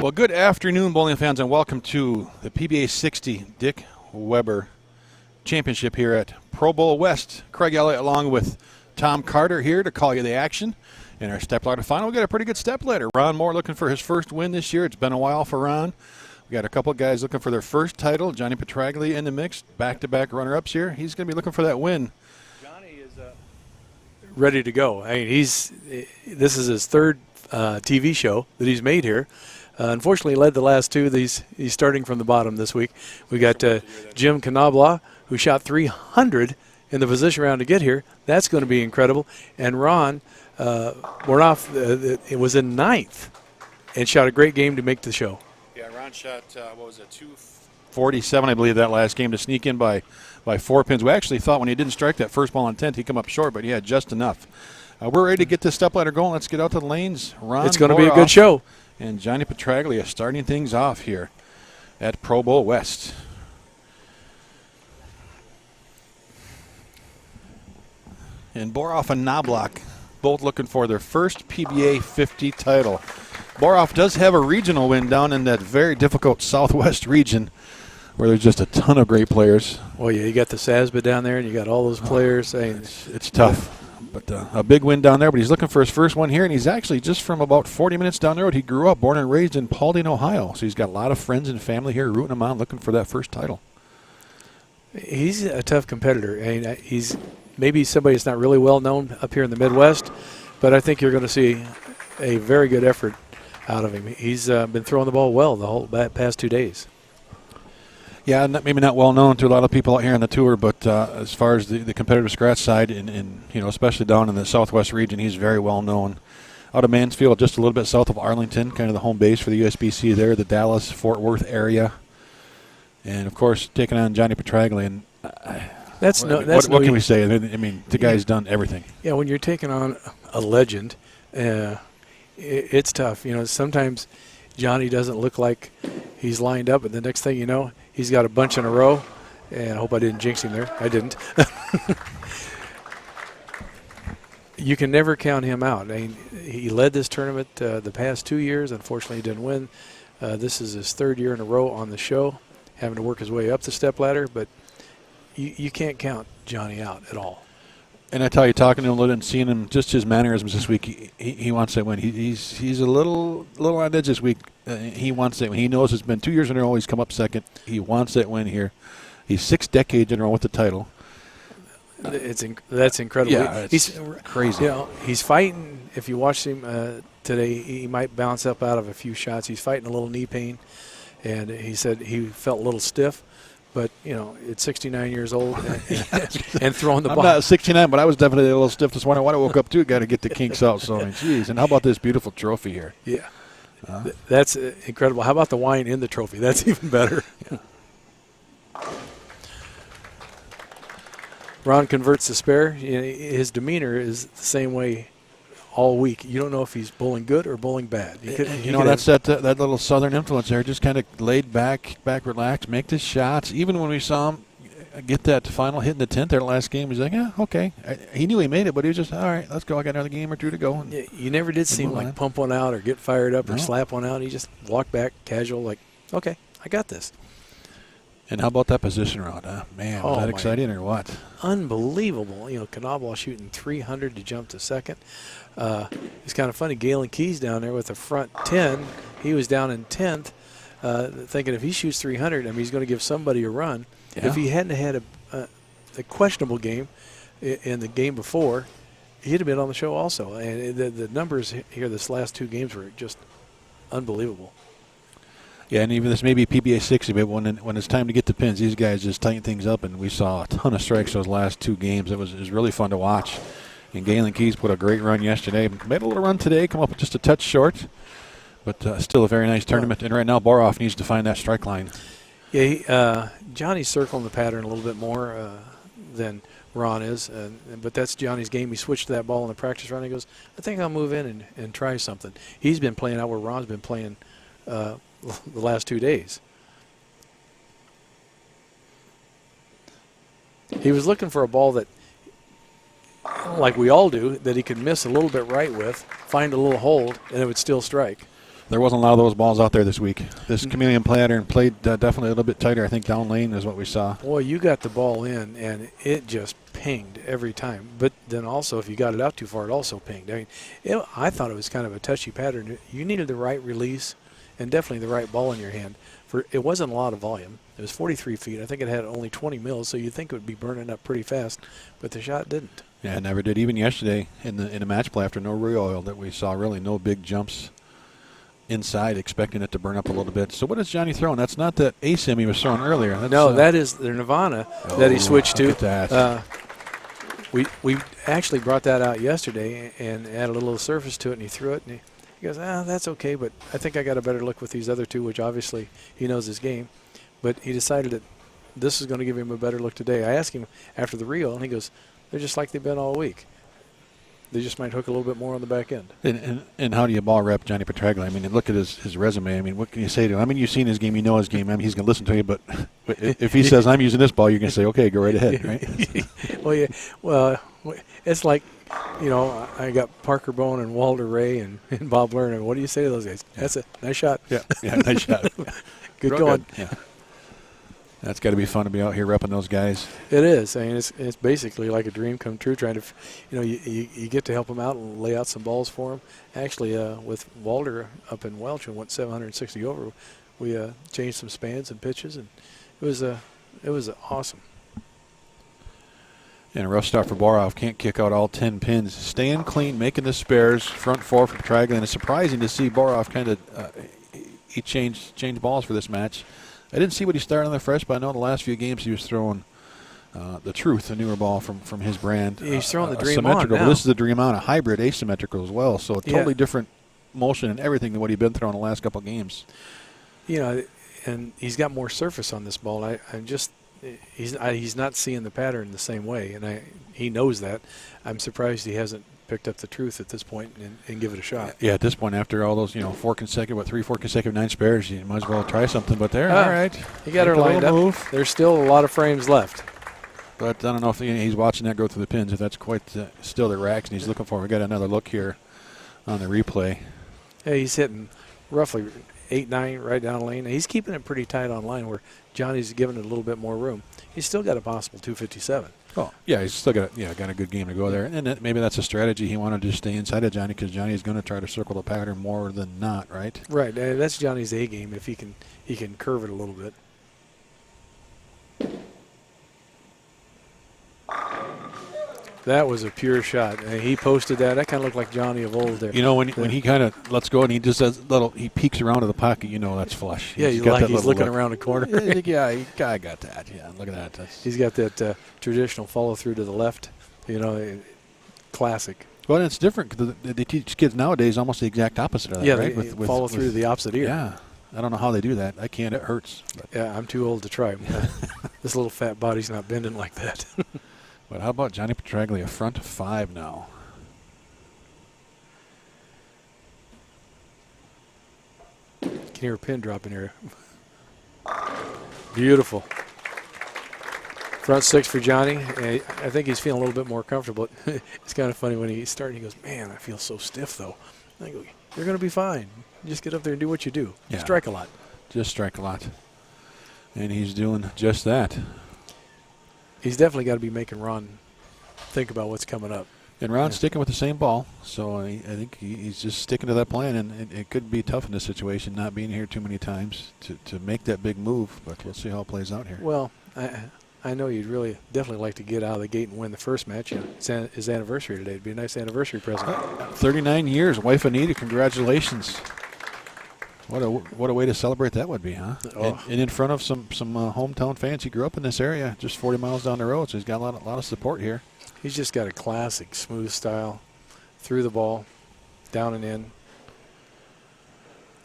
Well, good afternoon, bowling fans, and welcome to the PBA60 Dick Weber Championship here at Pro Bowl West. Craig Elliott along with Tom Carter here to call you the action. In our Stepladder final, we got a pretty good Stepladder. Ron Mohr looking for his first win this year. It's been a while for Ron. We got a couple of guys looking for their first title. Johnny Petraglia in the mix, back-to-back runner-ups here. He's going to be looking for that win. Johnny is ready to go. I mean, this is his third TV show that he's made here. Unfortunately, he led the last two. He's starting from the bottom this week. We got Jim Knoblauch, who shot 300 in the position round to get here. That's going to be incredible. And Ron Boroff was in ninth and shot a great game to make the show. Yeah, Ron shot, 247, I believe, that last game to sneak in by 4 pins. We actually thought when he didn't strike that first ball on 10th, he'd come up short, but he had just enough. We're ready to get this Stepladder going. Let's get out to the lanes. Ron It's going to be a good show. And Johnny Petraglia starting things off here at Pro Bowl West. And Boroff and Knoblauch both looking for their first PBA60 title. Boroff does have a regional win down in that very difficult Southwest region where there's just a ton of great players. Well, yeah, you got the SASBA down there, and you got all those players. It's tough. But a big win down there, but he's looking for his first one here, and he's actually just from about 40 minutes down the road. He grew up, born and raised in Paulding, Ohio, so he's got a lot of friends and family here rooting him on, looking for that first title. He's a tough competitor. I mean, he's maybe somebody that's not really well known up here in the Midwest, but I think you're going to see a very good effort out of him. He's been throwing the ball well the whole past 2 days. Yeah, maybe not well known to a lot of people out here on the tour, but as far as the competitive scratch side, and especially down in the Southwest region, he's very well known. Out of Mansfield, just a little bit south of Arlington, kind of the home base for the USBC there, the Dallas-Fort Worth area, and of course taking on Johnny Petraglia. And what can we say? I mean, the guy's done everything. Yeah, when you're taking on a legend, it's tough. Sometimes Johnny doesn't look like he's lined up, and the next thing you know, he's got a bunch in a row, and I hope I didn't jinx him there. I didn't. You can never count him out. I mean, he led this tournament the past 2 years. Unfortunately, he didn't win. This is his third year in a row on the show, having to work his way up the stepladder, but you can't count Johnny out at all. And I tell you, talking to him a little and seeing him, just his mannerisms this week, he wants that win. He's a little on edge this week. He wants that win. He knows it's been 2 years in a row he's come up second. He wants that win here. He's 6 decades in a row with the title. That's incredible. Yeah, he's crazy. He's fighting. If you watch him today, he might bounce up out of a few shots. He's fighting a little knee pain, and he said he felt a little stiff. But, it's 69 years old and throwing the ball. I'm not 69, but I was definitely a little stiff this morning. When I woke up, too, got to get the kinks out. So, geez. And how about this beautiful trophy here? Yeah. That's incredible. How about the wine in the trophy? That's even better. Yeah. Ron converts the spare. His demeanor is the same way all week. You don't know if he's bowling good or bowling bad. That's that little southern influence there. Just kind of laid back, relaxed, make the shots. Even when we saw him get that final hit in the 10th there last game, he's like, yeah, okay. He knew he made it, but he was just, all right, let's go. I got another game or two to go. Yeah, you never did see him like pump one out or get fired up or slap one out. He just walked back casual like, okay, I got this. And how about that position round? Man, was that exciting or what? Unbelievable. Knoblauch shooting 300 to jump to second. It's kind of funny. Galen Keys down there with the front 10. He was down in 10th, thinking if he shoots 300, he's going to give somebody a run. Yeah. If he hadn't had a questionable game in the game before, he'd have been on the show also. And the numbers here this last 2 games were just unbelievable. Yeah, and even this may be PBA60, but when it's time to get the pins, these guys just tighten things up, and we saw a ton of strikes those last 2 games. It was really fun to watch. And Galen Keys put a great run yesterday. Made a little run today, come up just a touch short, but still a very nice tournament. And right now, Boroff needs to find that strike line. Yeah, Johnny's circling the pattern a little bit more than Ron is, but that's Johnny's game. He switched to that ball in the practice run. He goes, I think I'll move in and try something. He's been playing out where Ron's been playing the last 2 days. He was looking for a ball that, like we all do, that he could miss a little bit right with, find a little hold, and it would still strike. There wasn't a lot of those balls out there this week. This chameleon pattern played definitely a little bit tighter. I think down lane is what we saw. Boy, you got the ball in, and it just pinged every time. But then also, if you got it out too far, it also pinged. I mean, I thought it was kind of a touchy pattern. You needed the right release and definitely the right ball in your hand. It wasn't a lot of volume. It was 43 feet. I think it had only 20 mils, so you'd think it would be burning up pretty fast, but the shot didn't. Yeah, it never did. Even yesterday in the match play after no re-oil that we saw really no big jumps inside, expecting it to burn up a little bit. So what is Johnny throwing? That's not that ASIM he was throwing earlier. That's, no, that is the Nirvana that he switched to. Look at that. We actually brought that out yesterday and added a little surface to it, and he threw it, and he goes, that's okay, but I think I got a better look with these other two, which obviously he knows his game. But he decided that this is going to give him a better look today. I asked him after the reel, and he goes, they're just like they've been all week. They just might hook a little bit more on the back end. And how do you ball rep Johnny Petraglia? I mean, look at his resume. I mean, what can you say to him? I mean, you've seen his game. You know his game. I mean, he's going to listen to you. But if he says, I'm using this ball, you're going to say, okay, go right ahead, right? Well, yeah. Well, it's like, I got Parker Bone and Walter Ray and Bob Lerner. What do you say to those guys? Yeah. That's a nice shot. Yeah, nice shot. Good going. Good. Yeah. That's got to be fun to be out here repping those guys. It is. I mean, it's basically like a dream come true. Trying to, you get to help them out and lay out some balls for them. Actually, with Walter up in Welch and went 760 over, we changed some spans and pitches, and it was awesome. And a rough start for Boroff. Can't kick out all 10 pins. Staying clean, making the spares, front four for Petraglia. And it's surprising to see Boroff kind of he changed balls for this match. I didn't see what he started on the fresh, but I know the last few games he was throwing the Truth, a newer ball from his brand. He's throwing the Dream On symmetrical, now. but this is the Dream On, a hybrid asymmetrical as well. So a totally different motion and everything than what he'd been throwing the last couple of games. And he's got more surface on this ball. He's not seeing the pattern the same way, and he knows that. I'm surprised he hasn't picked up the Truth at this point and give it a shot. Yeah, at this point, after all those, 4 consecutive 9 spares, you might as well try something. But there, all right. He got her lined up. Move. There's still a lot of frames left. But I don't know if he's watching that go through the pins, if that's quite still the racks, and he's looking for it. We got another look here on the replay. Yeah, he's hitting roughly 8-9 right down the lane. He's keeping it pretty tight on line where Johnny's giving it a little bit more room. He's still got a possible 257. Oh, yeah, he's still got a good game to go there. And maybe that's a strategy. He wanted to stay inside of Johnny because Johnny's going to try to circle the pattern more than not, right? Right. That's Johnny's A game if he can curve it a little bit. That was a pure shot. He posted that. That kind of looked like Johnny of old there. When he kind of lets go and he just does he peeks around to the pocket, that's flush. Yeah, he's looking around the corner. Yeah, I got that. Yeah, look at that. He's got that traditional follow through to the left, classic. Well, it's different because they teach kids nowadays almost the exact opposite of that, right? They follow through to the opposite ear. Yeah. I don't know how they do that. I can't. It hurts. But. Yeah, I'm too old to try. This little fat body's not bending like that. But how about Johnny Petraglia, front 5 now? Can hear a pin drop in here. Beautiful. Front 6 for Johnny. I think he's feeling a little bit more comfortable. It's kind of funny when he started. He goes, "Man, I feel so stiff though." I go, "You're going to be fine. Just get up there and do what you do. Yeah. Strike a lot." Just strike a lot. And he's doing just that. He's definitely got to be making Ron think about what's coming up. And Ron's sticking with the same ball, so I think he's just sticking to that plan, and it could be tough in this situation, not being here too many times to make that big move, but we'll see how it plays out here. Well, I know you'd really definitely like to get out of the gate and win the first match. It's his anniversary today. It'd be a nice anniversary present. 39 years, wife Anita, congratulations. What a way to celebrate that would be, huh? Oh. And in front of some hometown fans. He grew up in this area, just 40 miles down the road, so he's got a lot of support here. He's just got a classic smooth style. Through the ball, down and in.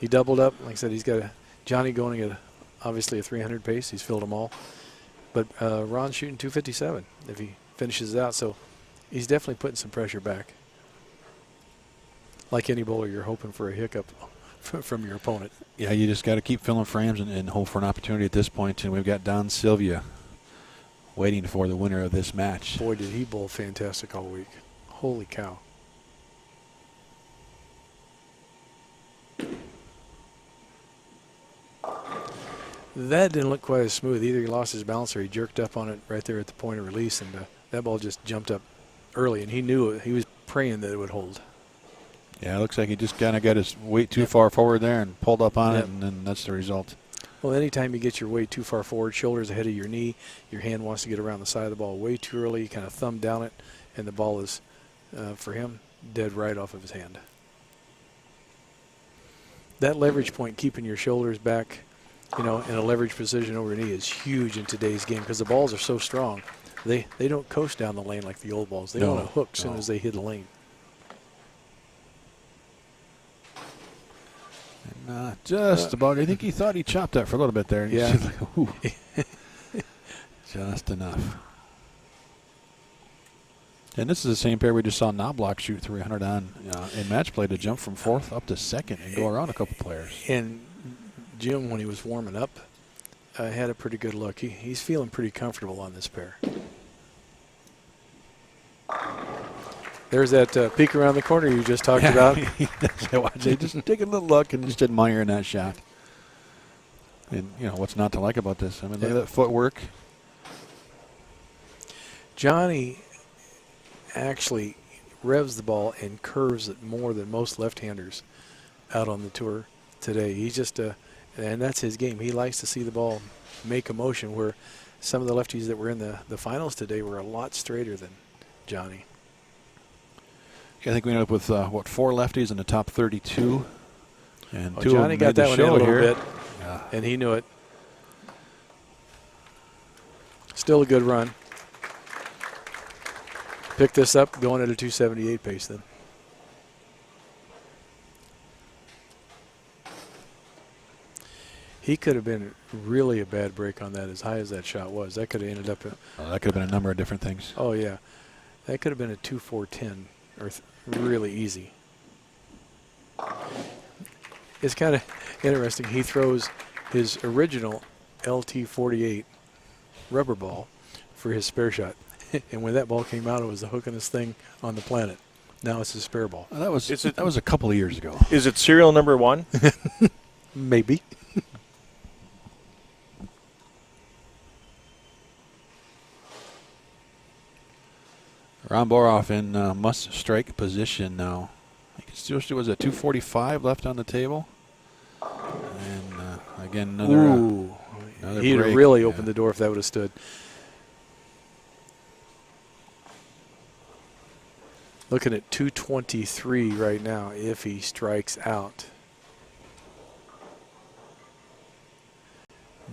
He doubled up. Like I said, he's got Johnny going at obviously a 300 pace. He's filled them all. But Ron's shooting 257 if he finishes it out, so he's definitely putting some pressure back. Like any bowler, you're hoping for a hiccup from your opponent. Yeah, you just got to keep filling frames and hope for an opportunity at this point. And we've got Don Sylvia waiting for the winner of this match. Boy, did he bowl fantastic all week. Holy cow. That didn't look quite as smooth. Either he lost his balance or he jerked up on it right there at the point of release, and that ball just jumped up early, and he knew it. He was praying that it would hold. Yeah, it looks like he just kind of got his weight too far forward there and pulled up on it, and then that's the result. Well, anytime you get your weight too far forward, shoulders ahead of your knee, your hand wants to get around the side of the ball way too early. You kind of thumb down it, and the ball is, for him, dead right off of his hand. That leverage point, keeping your shoulders back, in a leverage position over your knee, is huge in today's game because the balls are so strong. They don't coast down the lane like the old balls. They want to hook as soon as they hit a lane. And, just about. I think he thought he chopped that for a little bit there. Yeah. Like, ooh. Just enough. And this is the same pair we just saw Knoblauch shoot 300 on in match play to jump from 4th up to 2nd and go around a couple players. And Jim, when he was warming up, had a pretty good look. He's feeling pretty comfortable on this pair. There's that peek around the corner you just talked about. Just take a little look and just admiring that shot. And, what's not to like about this? I mean, look at that footwork. Johnny actually revs the ball and curves it more than most left-handers out on the tour today. He's just and that's his game. He likes to see the ball make a motion, where some of the lefties that were in the finals today were a lot straighter than Johnny. I think we ended up with, 4 lefties in the top 32. And two Johnny got that one in a little bit, yeah. and he knew it. Still a good run. Pick this up, going at a 278 pace then. He could have been really a bad break on that, as high as that shot was. That could have ended up that could have been a number of different things. Oh, yeah. That could have been a 2-4-10, or really easy. It's kind of interesting. He throws his original LT48 rubber ball for his spare shot. And when that ball came out, it was the hookingest thing on the planet. Now it's a spare ball. That was a couple of years ago. Is it serial number 1? Maybe. Ron Boroff in must-strike position now. I think it was a 245 left on the table. And, again, another He'd break. have really opened the door if that would have stood. Looking at 223 right now if he strikes out.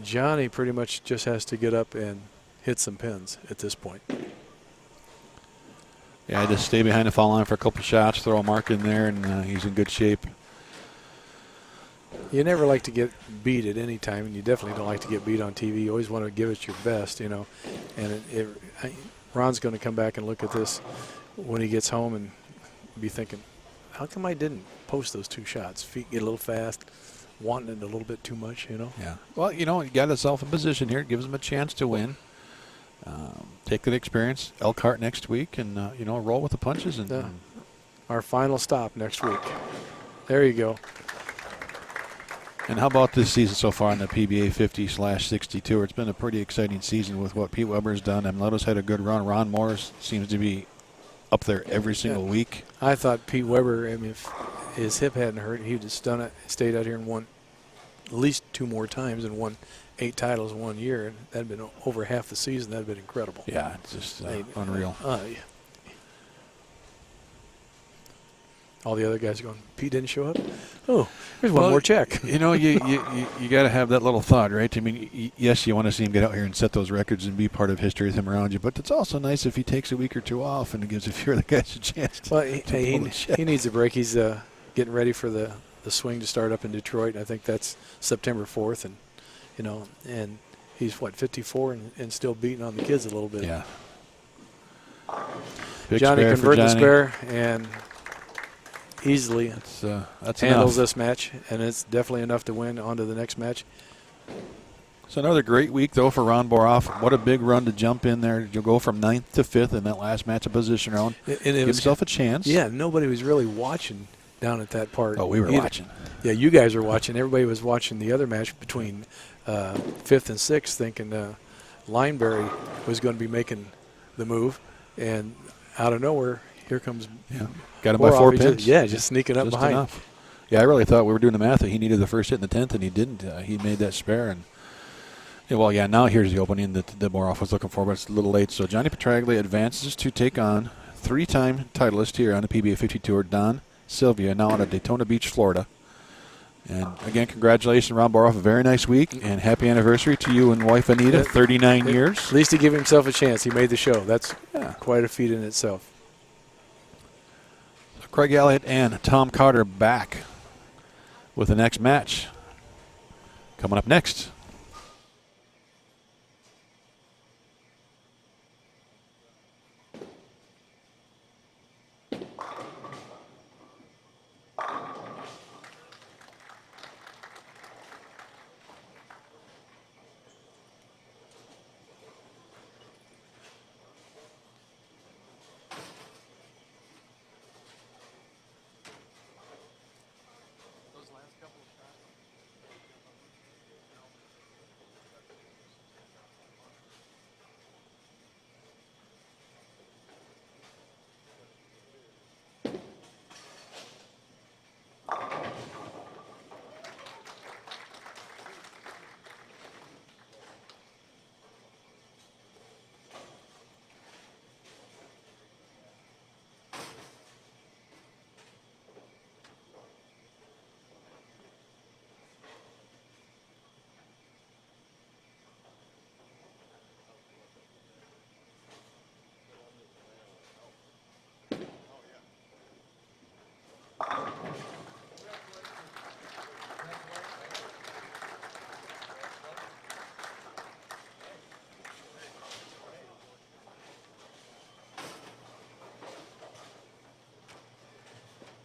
Johnny pretty much just has to get up and hit some pins at this point. Yeah, just stay behind the foul line for a couple shots, throw a mark in there, and he's in good shape. You never like to get beat at any time, and you definitely don't like to get beat on TV. You always want to give it your best, And Ron's going to come back and look at this when he gets home and be thinking, how come I didn't post those 2 shots? Feet get a little fast, wanting it a little bit too much, Yeah. Well, he got himself in position here. It gives him a chance to win. Take the experience. Elkhart next week, and roll with the punches. And our final stop next week. There you go. And how about this season so far in the PBA60 Tour? It's been a pretty exciting season with what Pete Weber's done. Lotus had a good run. Ron Mohr seems to be up there every single week. I thought Pete Weber, if his hip hadn't hurt, he'd just done it, stayed out here and won at least 2 more times and won 8 titles in 1 year. And that'd been over half the season. That'd been incredible. Yeah, it's just unreal. Yeah. All the other guys are going, Pete didn't show up? Oh, here's one more check. You got to have that little thought, right? I mean, yes, you want to see him get out here and set those records and be part of history with him around you, but it's also nice if he takes a week or 2 off and it gives a few other guys a chance to he needs a break. He's getting ready for the swing to start up in Detroit. I think that's September 4th, and he's, 54 and still beating on the kids a little bit. Yeah. Johnny convert the spare and easily that's handles enough. This match, and it's definitely enough to win on to the next match. It's another great week, though, for Ron Boroff. What a big run to jump in there. You'll go from 9th to 5th in that last match of position round. And Give himself a chance. Yeah, nobody was really watching down at that part. Oh, we were watching. Yeah, you guys were watching. Everybody was watching the other match between 5th and 6th, thinking Lineberry was going to be making the move. And out of nowhere, here comes Got him by 4 pins. Just sneaking up Just behind. enough. Yeah, I really thought we were doing the math that he needed the first hit in the 10th, and he didn't. He made that spare. And now here's the opening that Boroff was looking for, but it's a little late. So Johnny Petraglia advances to take on 3-time titleist here on the PBA60 Tour, Don Sylvia, now out of Daytona Beach, Florida. And again, congratulations, Ron Boroff. A very nice week, and happy anniversary to you and wife Anita, 39 years. At least he gave himself a chance. He made the show. That's quite a feat in itself. So Craig Elliott and Tom Carter back with the next match coming up next.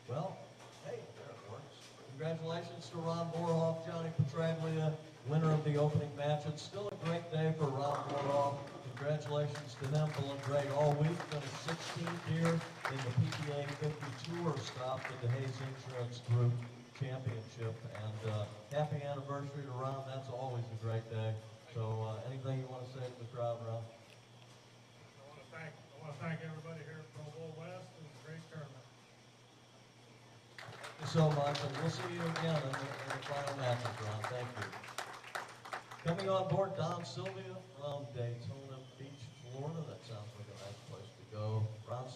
Well, hey, there it works. Congratulations to Ron Boroff, Johnny Petraglia, winner of the opening match. It's still a great day for Ron Boroff. Congratulations to him, pulling great all week. Done his 16th year in the PBA60 Tour stop with the Hayes Insurance Group Championship. And happy anniversary to Ron. That's always a great day. So anything you want to say to the crowd, Ron? I want to thank everybody here at Pro Bowl West. It was a great tournament. Thank you so much, and we'll see you again in the final matches, Ron. Thank you. Coming on board, Don Sylvia from Daytona Beach, Florida. That sounds like a nice place to go. Don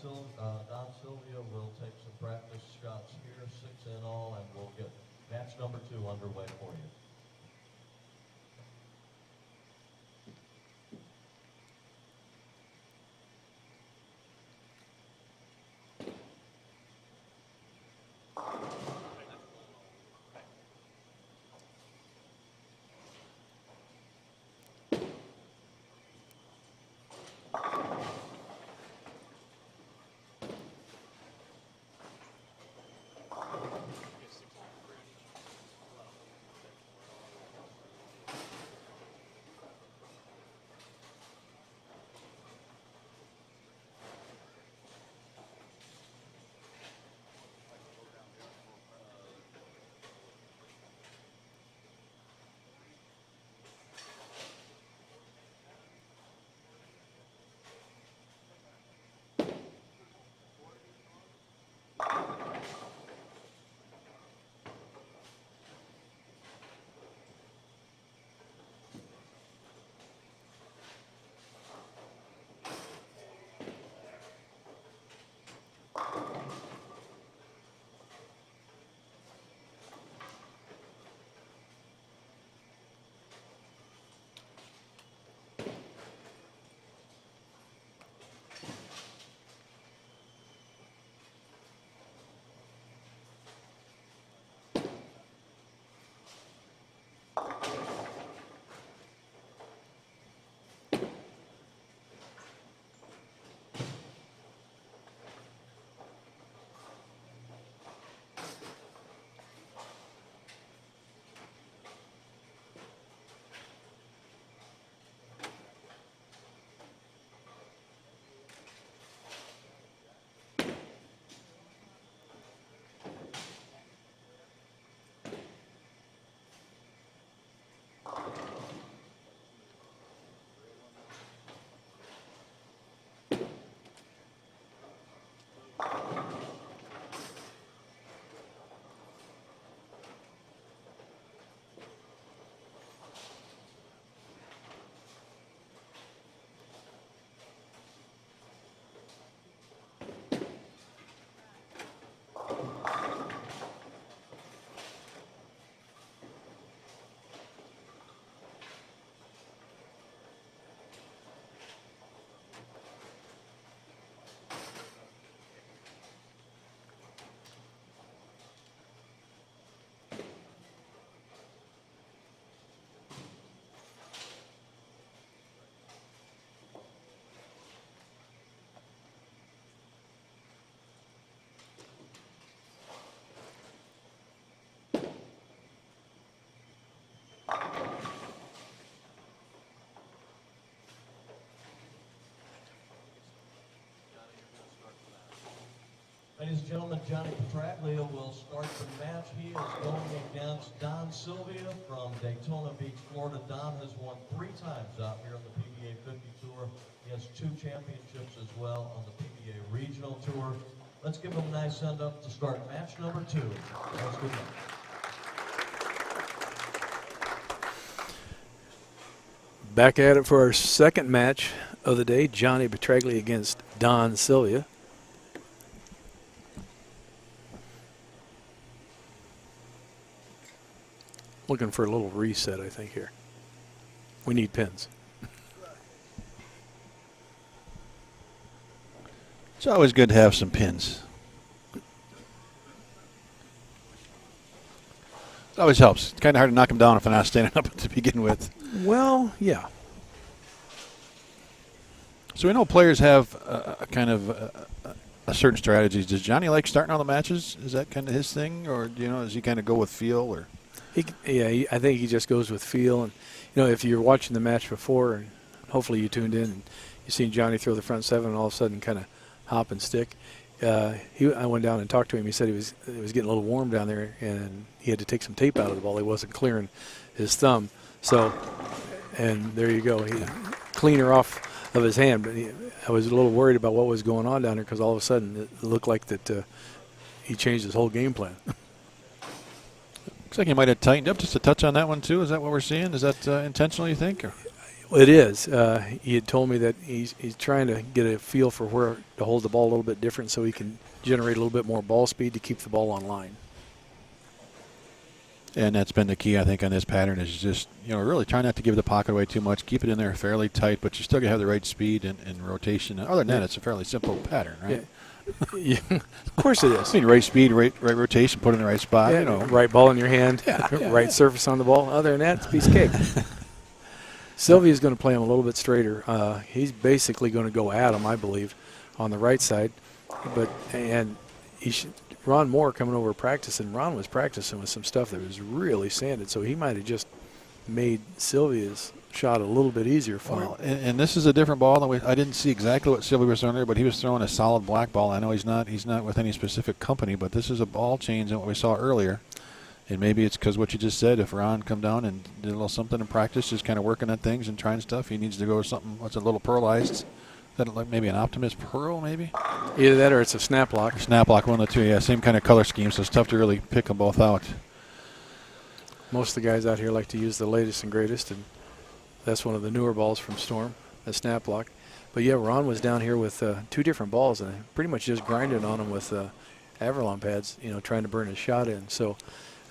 Sylvia will take some practice shots here, 6 in all, and we'll get match number 2 underway for you. gentlemen, Johnny Petraglia will start the match. He is going against Don Sylvia from Daytona Beach, Florida. Don has won 3 times out here on the PBA 50 Tour. He has 2 championships as well on the PBA Regional Tour. Let's give him a nice send-up to start match number 2. Let's good luck. Back at it for our second match of the day, Johnny Petraglia against Don Sylvia. Looking for a little reset, I think, here. We need pins. It's always good to have some pins. It always helps. It's kind of hard to knock them down if they're not standing up to begin with. Well, yeah. So we know players have a kind of a certain strategies. Does Johnny like starting all the matches? Is that kind of his thing, or does he kind of go with feel? Or I think he just goes with feel. And if you're watching the match before, and hopefully you tuned in and you seen Johnny throw the front 7 and all of a sudden kind of hop and stick. I went down and talked to him. He said it was getting a little warm down there, and he had to take some tape out of the ball. He wasn't clearing his thumb. So, and there you go. Cleaner off of his hand. But I was a little worried about what was going on down there because all of a sudden it looked like that he changed his whole game plan. Looks like he might have tightened up just a touch on that one too. Is that what we're seeing? Is that intentional, you think? Or? It is. He had told me that he's trying to get a feel for where to hold the ball a little bit different so he can generate a little bit more ball speed to keep the ball on line. And that's been the key, I think, on this pattern is just, really try not to give the pocket away too much. Keep it in there fairly tight, but you still got to have the right speed and rotation. Other than that, it's a fairly simple pattern, right? Yeah. Of course it is. I mean, right speed, right rotation, put it in the right spot. Yeah, right ball in your hand, right surface on the ball. Other than that, it's a piece of cake. Sylvia's going to play him a little bit straighter. He's basically going to go at him, I believe, on the right side. Ron Mohr coming over practicing. Ron was practicing with some stuff that was really sanded, so he might have just made Sylvia's shot a little bit easier for him. And this is a different ball than I didn't see exactly what Sylvia was throwing there, but he was throwing a solid black ball. I know he's not with any specific company, but this is a ball change than what we saw earlier. And maybe it's because what you just said, if Ron come down and did a little something in practice, just kind of working on things and trying stuff, he needs to go to something what's a little pearlized. That like maybe an Optimus Pearl, maybe? Either that or it's a Snaplock. Snaplock, one of the two, yeah. Same kind of color scheme, so it's tough to really pick them both out. Most of the guys out here like to use the latest and greatest, and that's one of the newer balls from Storm, a Snaplock. But yeah, Ron was down here with 2 different balls and pretty much just grinding on them with Avalon pads, trying to burn his shot in. So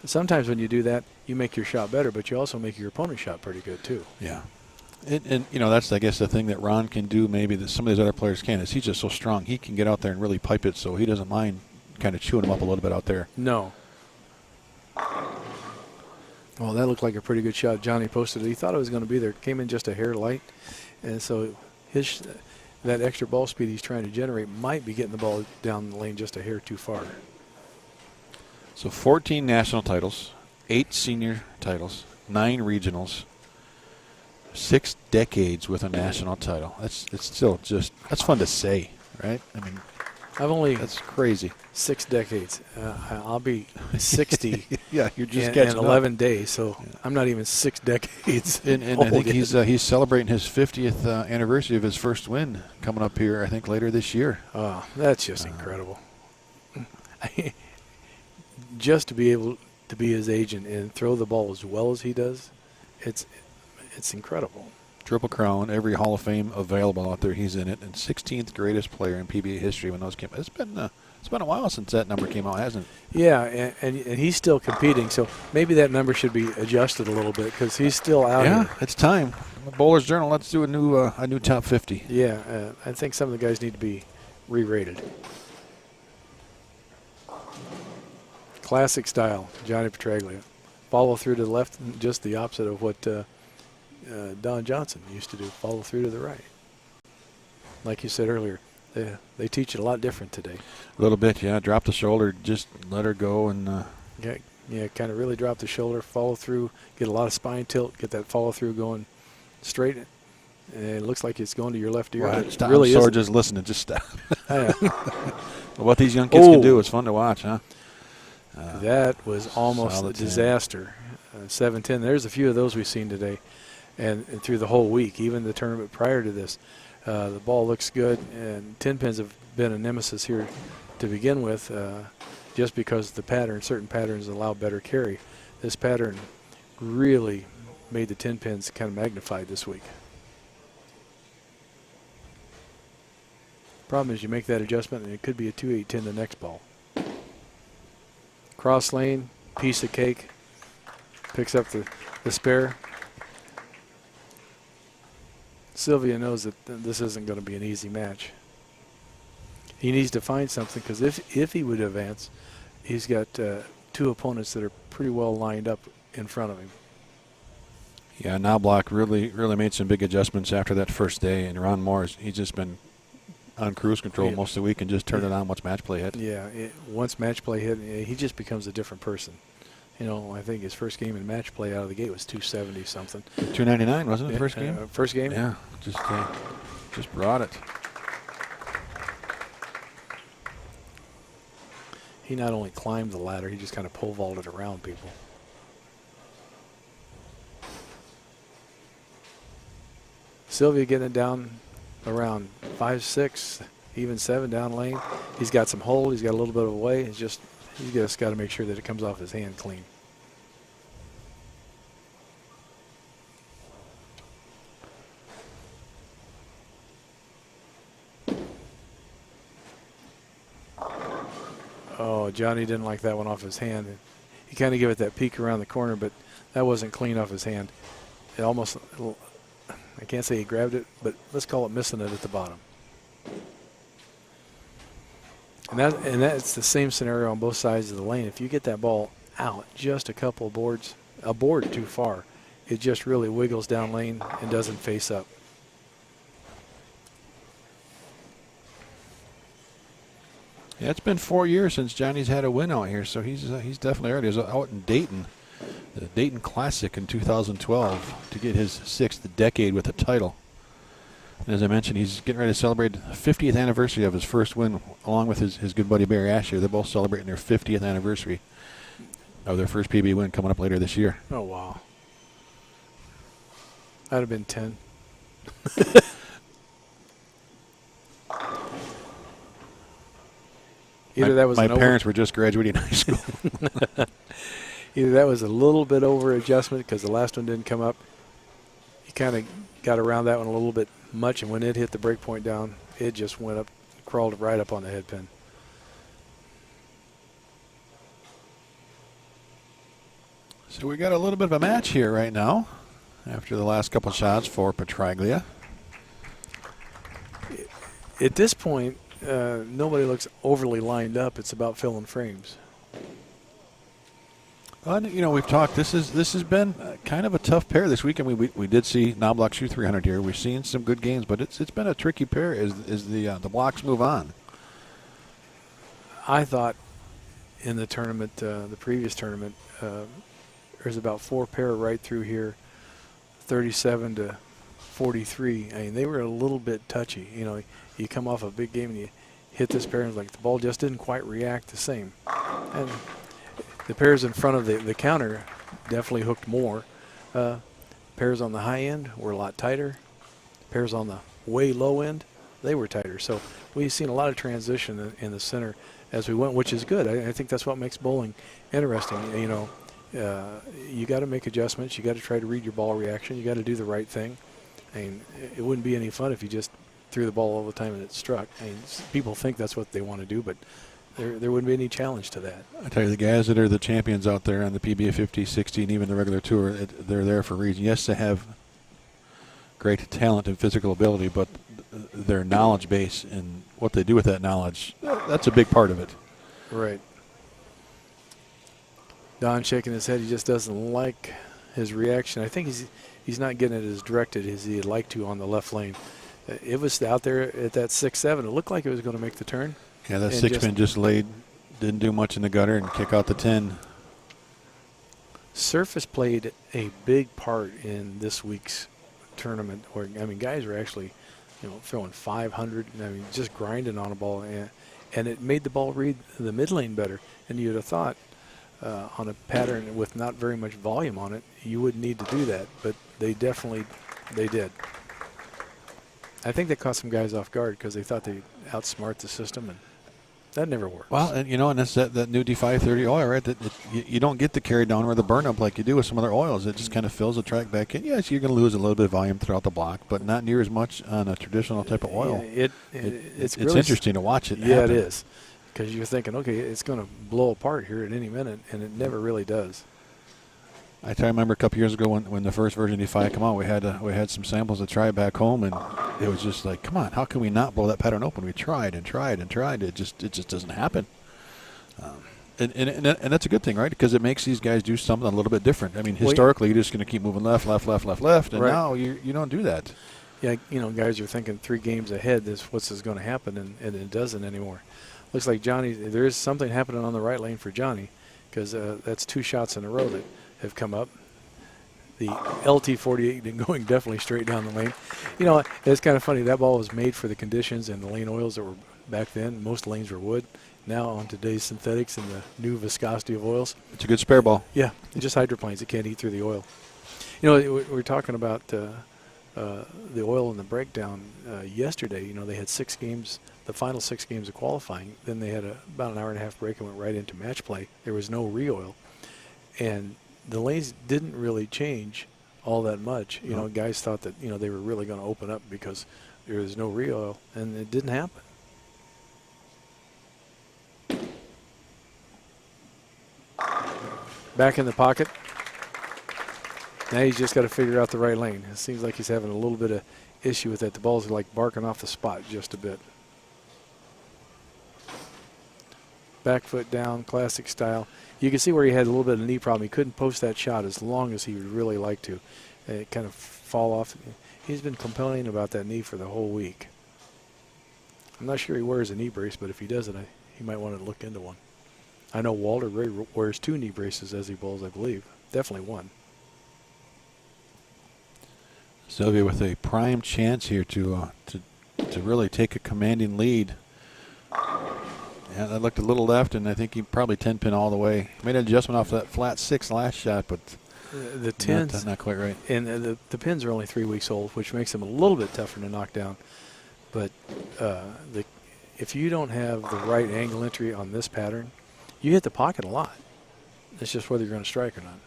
sometimes when you do that, you make your shot better, but you also make your opponent's shot pretty good too. Yeah. And that's, I guess, the thing that Ron can do maybe that some of these other players can't is he's just so strong. He can get out there and really pipe it, so he doesn't mind kind of chewing him up a little bit out there. No. Well, that looked like a pretty good shot. Johnny posted it. He thought it was going to be there. Came in just a hair light. And so that extra ball speed he's trying to generate might be getting the ball down the lane just a hair too far. So 14 national titles, 8 senior titles, 9 regionals, 6 decades with a national title. It's still just, that's fun to say, right? I mean, that's crazy. 6 decades. I'll be 60 yeah, you're just in 11 days, so yeah. I'm not even 6 decades. And I think he's celebrating his 50th anniversary of his first win coming up here, I think, later this year. Oh, that's just incredible. Just to be able to be his agent and throw the ball as well as he does, it's incredible. Triple Crown, every Hall of Fame available out there, he's in it, and 16th greatest player in PBA history when those came out. It's been a while since that number came out, hasn't it? Yeah, and he's still competing, so maybe that number should be adjusted a little bit because he's still out here. Yeah, it's time. Bowler's Journal, let's do a new top 50. Yeah, I think some of the guys need to be re-rated. Classic style, Johnny Petraglia. Follow through to the left, just the opposite of what Don Johnson used to do, follow through to the right. Like you said earlier, they teach it a lot different today. A little bit, yeah. Drop the shoulder, just let her go. And yeah, kind of really drop the shoulder, follow through, get a lot of spine tilt, get that follow through going straight and it looks like it's going to your left ear. Right. But it Stop. really Sorry, isn't. just listening. Just stop. Yeah. What these young kids can do is fun to watch, huh? That was almost a solid 10. disaster. 7-10. There's a few of those we've seen today, and through the whole week, even the tournament prior to this. The ball looks good, and 10 pins have been a nemesis here to begin with, just because certain patterns allow better carry. This pattern really made the 10 pins kind of magnified this week. Problem is you make that adjustment and it could be a 2-8-10 the next ball. Cross lane, piece of cake, picks up the spare. Sylvia knows that this isn't going to be an easy match. He needs to find something, because if he would advance, he's got two opponents that are pretty well lined up in front of him. Yeah, Knoblauch really made some big adjustments after that first day, and Ron Mohr, he's just been on cruise control most of the week and just turned it on once match play hit. Yeah, once match play hit, he just becomes a different person. You know, I think his first game in match play out of the gate was 270 something. 299, wasn't it, first game? First game? Yeah, just brought it. He not only climbed the ladder, he just kind of pole vaulted around people. Sylvia getting it down around 5-6, even 7 down lane. He's got some hold. He's got a little bit of a way. He's just got to make sure that it comes off his hand clean. Oh, Johnny didn't like that one off his hand. He kind of gave it that peek around the corner, but that wasn't clean off his hand. It almost, I can't say he grabbed it, but let's call it missing it at the bottom. And that's the same scenario on both sides of the lane. If you get that ball out just a couple of boards, a board too far, it just really wiggles down lane and doesn't face up. Yeah, it's been 4 years since Johnny's had a win out here, so he's definitely ready. He was out in Dayton, the Dayton Classic in 2012, to get his 6th decade with a title. And as I mentioned, he's getting ready to celebrate the 50th anniversary of his first win, along with his good buddy Barry Asher. They're both celebrating their 50th anniversary of their first PBA win coming up later this year. Oh, wow. That'd have been 10. Either that was my parents were just graduating high school. Either that was a little bit over adjustment because the last one didn't come up. He kind of got around that one a little bit much, and when it hit the break point down, it just went up, crawled right up on the head pin. So we got a little bit of a match here right now after the last couple shots for Petraglia. At this point, nobody looks overly lined up. It's about filling frames. You know, we've talked. This has been kind of a tough pair this week. I mean, we did see Knoblauch shoot 300 here. We've seen some good games, but it's been a tricky pair as the blocks move on. I thought in the tournament, the previous tournament, there's about 4 pair right through here, 37 to 43. I mean, they were a little bit touchy. You know, you come off a big game and you hit this pair, and it's like the ball just didn't quite react the same. And the pairs in front of the counter definitely hooked more. Pairs on the high end were a lot tighter. Pairs on the way low end, they were tighter. So we've seen a lot of transition in the center as we went, which is good. I think that's what makes bowling interesting. You know, you got to make adjustments. You got to try to read your ball reaction. You got to do the right thing. I mean, it wouldn't be any fun if you just threw the ball all the time and it struck. I mean, people think that's what they want to do, but there wouldn't be any challenge to that. I tell you, the guys that are the champions out there on the PBA60, 60, and even the regular tour, they're there for a reason. Yes, they have great talent and physical ability, but their knowledge base and what they do with that knowledge, that's a big part of it. Right. Don shaking his head. He just doesn't like his reaction. I think he's not getting it as directed as he'd like to on the left lane. It was out there at that 6-7. It looked like it was going to make the turn. Yeah, that 6-pin just laid, didn't do much in the gutter and kick out the 10. Surface played a big part in this week's tournament where, I mean, guys were actually, throwing 500, I mean, just grinding on a ball, and it made the ball read the mid lane better. And you'd have thought on a pattern with not very much volume on it, you wouldn't need to do that, but they did. I think they caught some guys off guard because they thought they'd outsmart the system, and that never works. Well, and and that's that new D530 oil, right? That you don't get the carry down or the burn up like you do with some other oils. It just kind of fills the track back in. Yes, you're going to lose a little bit of volume throughout the block, but not near as much on a traditional type of oil. Yeah, it's really interesting to watch it Yeah, happen. it is. Because you're thinking, okay, it's going to blow apart here at any minute, and it never really does. I remember a couple years ago when the first version of D5 came out, we had some samples to try back home, and it was just like, come on, how can we not blow that pattern open? We tried and tried and tried. It just doesn't happen. And that's a good thing, right? Because it makes these guys do something a little bit different. I mean, historically, you're just going to keep moving left, and right. now you don't do that. Yeah, guys are thinking 3 games ahead. What's going to happen, and it doesn't anymore. Looks like Johnny. There is something happening on the right lane for Johnny, because that's 2 shots in a row that have come up. The LT48 going definitely straight down the lane. It's kind of funny. That ball was made for the conditions and the lane oils that were back then. Most lanes were wood. Now on today's synthetics and the new viscosity of oils. It's a good spare ball. Yeah, just hydroplanes that can't eat through the oil. We're talking about the oil and the breakdown yesterday. They had 6 games, the final 6 games of qualifying. Then they had about an hour and a half break and went right into match play. There was no re-oil. And the lanes didn't really change all that much. Guys thought that, they were really going to open up because there was no re-oil, and it didn't happen. Back in the pocket. Now he's just got to figure out the right lane. It seems like he's having a little bit of issue with that. The balls are like barking off the spot just a bit. Back foot down, classic style. You can see where he had a little bit of a knee problem. He couldn't post that shot as long as he would really like to. It kind of fall off. He's been complaining about that knee for the whole week. I'm not sure he wears a knee brace, but if he doesn't, he might want to look into one. I know Walter Ray wears 2 knee braces as he bowls, I believe. Definitely one. Sylvia with a prime chance here to really take a commanding lead. Yeah, that looked a little left, and I think he probably 10-pin all the way. Made an adjustment off that flat 6 last shot, but the 10s not quite right. And the pins are only 3 weeks old, which makes them a little bit tougher to knock down. But if you don't have the right angle entry on this pattern, you hit the pocket a lot. It's just whether you're going to strike or not.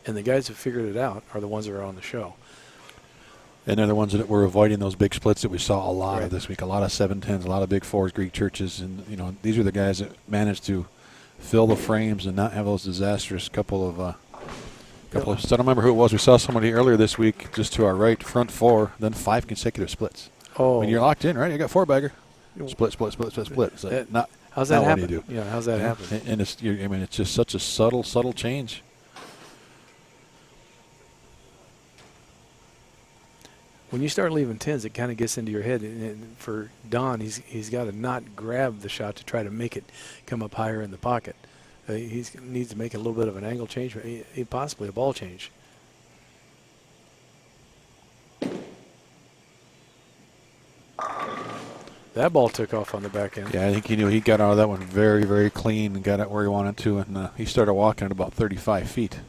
And the guys who figured it out are the ones that are on the show. And they're the ones that were avoiding those big splits that we saw a lot Right. of this week. A lot of 7-10s, a lot of big 4s, Greek churches. And, these are the guys that managed to fill the frames and not have those disastrous couple of I don't remember who it was. We saw somebody earlier this week just to our right, front 4, then 5 consecutive splits. Oh. I mean, you're locked in, right? You got 4-bagger. Split. It's like, how's that happen? What do you do? Yeah, how's that happen? And it's just such a subtle change. When you start leaving 10s, it kind of gets into your head. And for Don, he's got to not grab the shot to try to make it come up higher in the pocket. He needs to make a little bit of an angle change, possibly a ball change. That ball took off on the back end. Yeah, I think he knew he got out of that one very, very clean and got it where he wanted to, and he started walking at about 35 feet.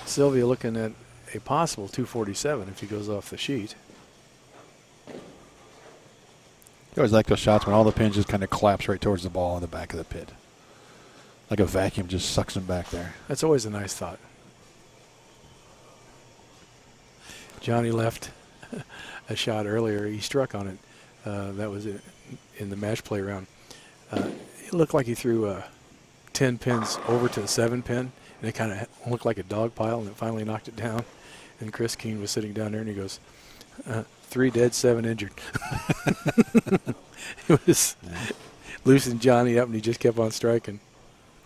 Sylvia looking at a possible 247 if he goes off the sheet. I always like those shots when all the pins just kind of collapse right towards the ball in the back of the pit. Like a vacuum just sucks them back there. That's always a nice thought. Johnny left a shot earlier. He struck on it. That was it in the match play round. It looked like he threw 10 pins over to the 7-pin, and it kind of looked like a dog pile, and it finally knocked it down. And Chris Keene was sitting down there, and he goes, 3 dead, 7 injured. It was loosened Johnny up, and he just kept on striking.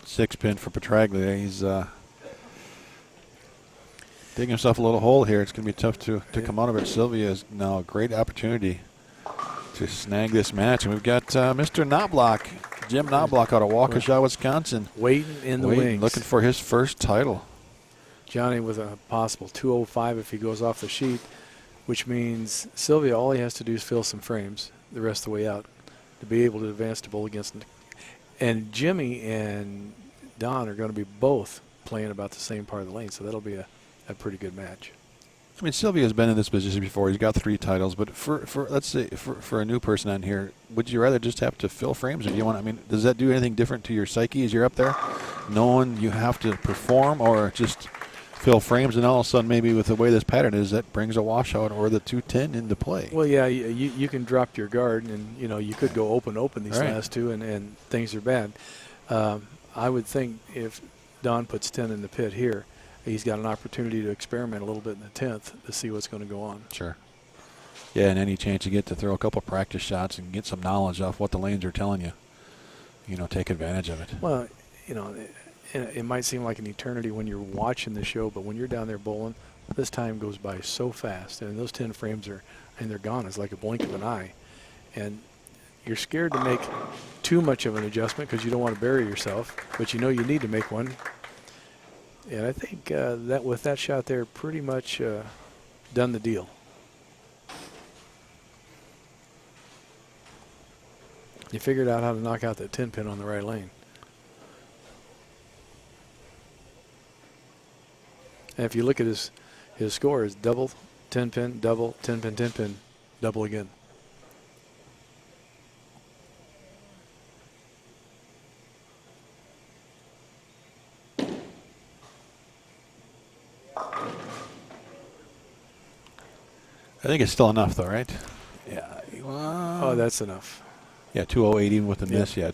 6-pin for Petraglia. He's digging himself a little hole here. It's going to be tough to come out of it. Sylvia is now a great opportunity to snag this match. And we've got Mr. Knoblauch, Jim Knoblauch out of Waukesha, Wisconsin. Waiting in the wings. Looking for his first title. Johnny with a possible 205 if he goes off the sheet, which means Sylvia, all he has to do is fill some frames the rest of the way out to be able to advance to bowl against him. And Jimmy and Don are going to be both playing about the same part of the lane, so that'll be a pretty good match. I mean, Sylvia's been in this position before. He's got 3 titles, but for let's say for a new person on here, would you rather just have to fill frames, or do you want? I mean, does that do anything different to your psyche as you're up there, knowing you have to perform, or just fill frames, and all of a sudden maybe with the way this pattern is, that brings a washout or the 210 into play? Well, yeah, you can drop your guard, and you could go open these last 2, and things are bad. I would think if Don puts 10 in the pit here, he's got an opportunity to experiment a little bit in the 10th to see what's going to go on. Sure. Yeah, and any chance you get to throw a couple practice shots and get some knowledge off what the lanes are telling you, take advantage of it. Well, it might seem like an eternity when you're watching the show, but when you're down there bowling, this time goes by so fast, and those 10 frames they're gone. It's like a blink of an eye, and you're scared to make too much of an adjustment because you don't want to bury yourself, but you need to make one. And I think that with that shot there, pretty much done the deal. You figured out how to knock out that 10 pin on the right lane. And if you look at his score, is double, 10 pin, double, 10 pin, 10 pin, double again. I think it's still enough, though, right? Yeah. Oh, that's enough. Yeah, 208 even with the miss. Yeah,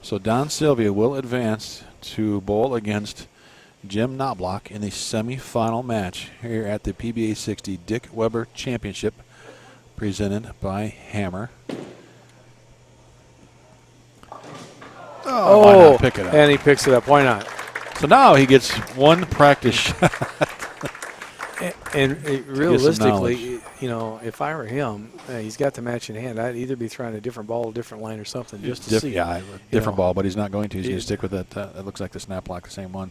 So Don Sylvia will advance to bowl against Jim Knoblauch in the semifinal match here at the PBA60 Dick Weber Championship, presented by Hammer. Oh, why not pick it up? And he picks it up. Why not? So now he gets one practice shot. And realistically, if I were him, he's got the match in hand. I'd either be trying a different ball, a different line or something just to see. Yeah, different ball, but he's not going to. He's going to stick with it. It looks like the snap lock, the same one.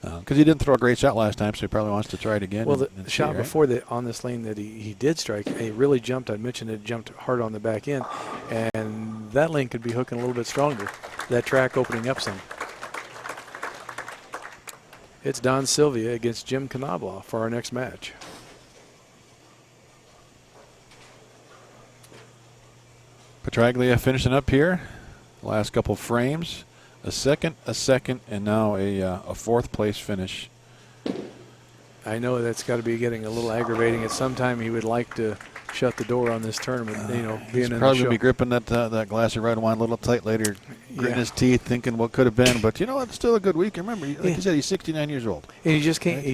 Because he didn't throw a great shot last time, so he probably wants to try it again. Well, the shot before on this lane that he did strike, it really jumped. I mentioned it jumped hard on the back end, and that lane could be hooking a little bit stronger. That track opening up some. It's Don Sylvia against Jim Knoblauch for our next match. Petraglia finishing up here. Last couple frames. A second, and now a fourth place finish. I know that's got to be getting a little aggravating. At some time, he would like to shut the door on this tournament. Being in the show. He's probably going to be gripping that glass of red wine a little tight later, gritting his teeth, thinking what could have been. But it's still a good week. Remember, like you said, he's 69 years old. And he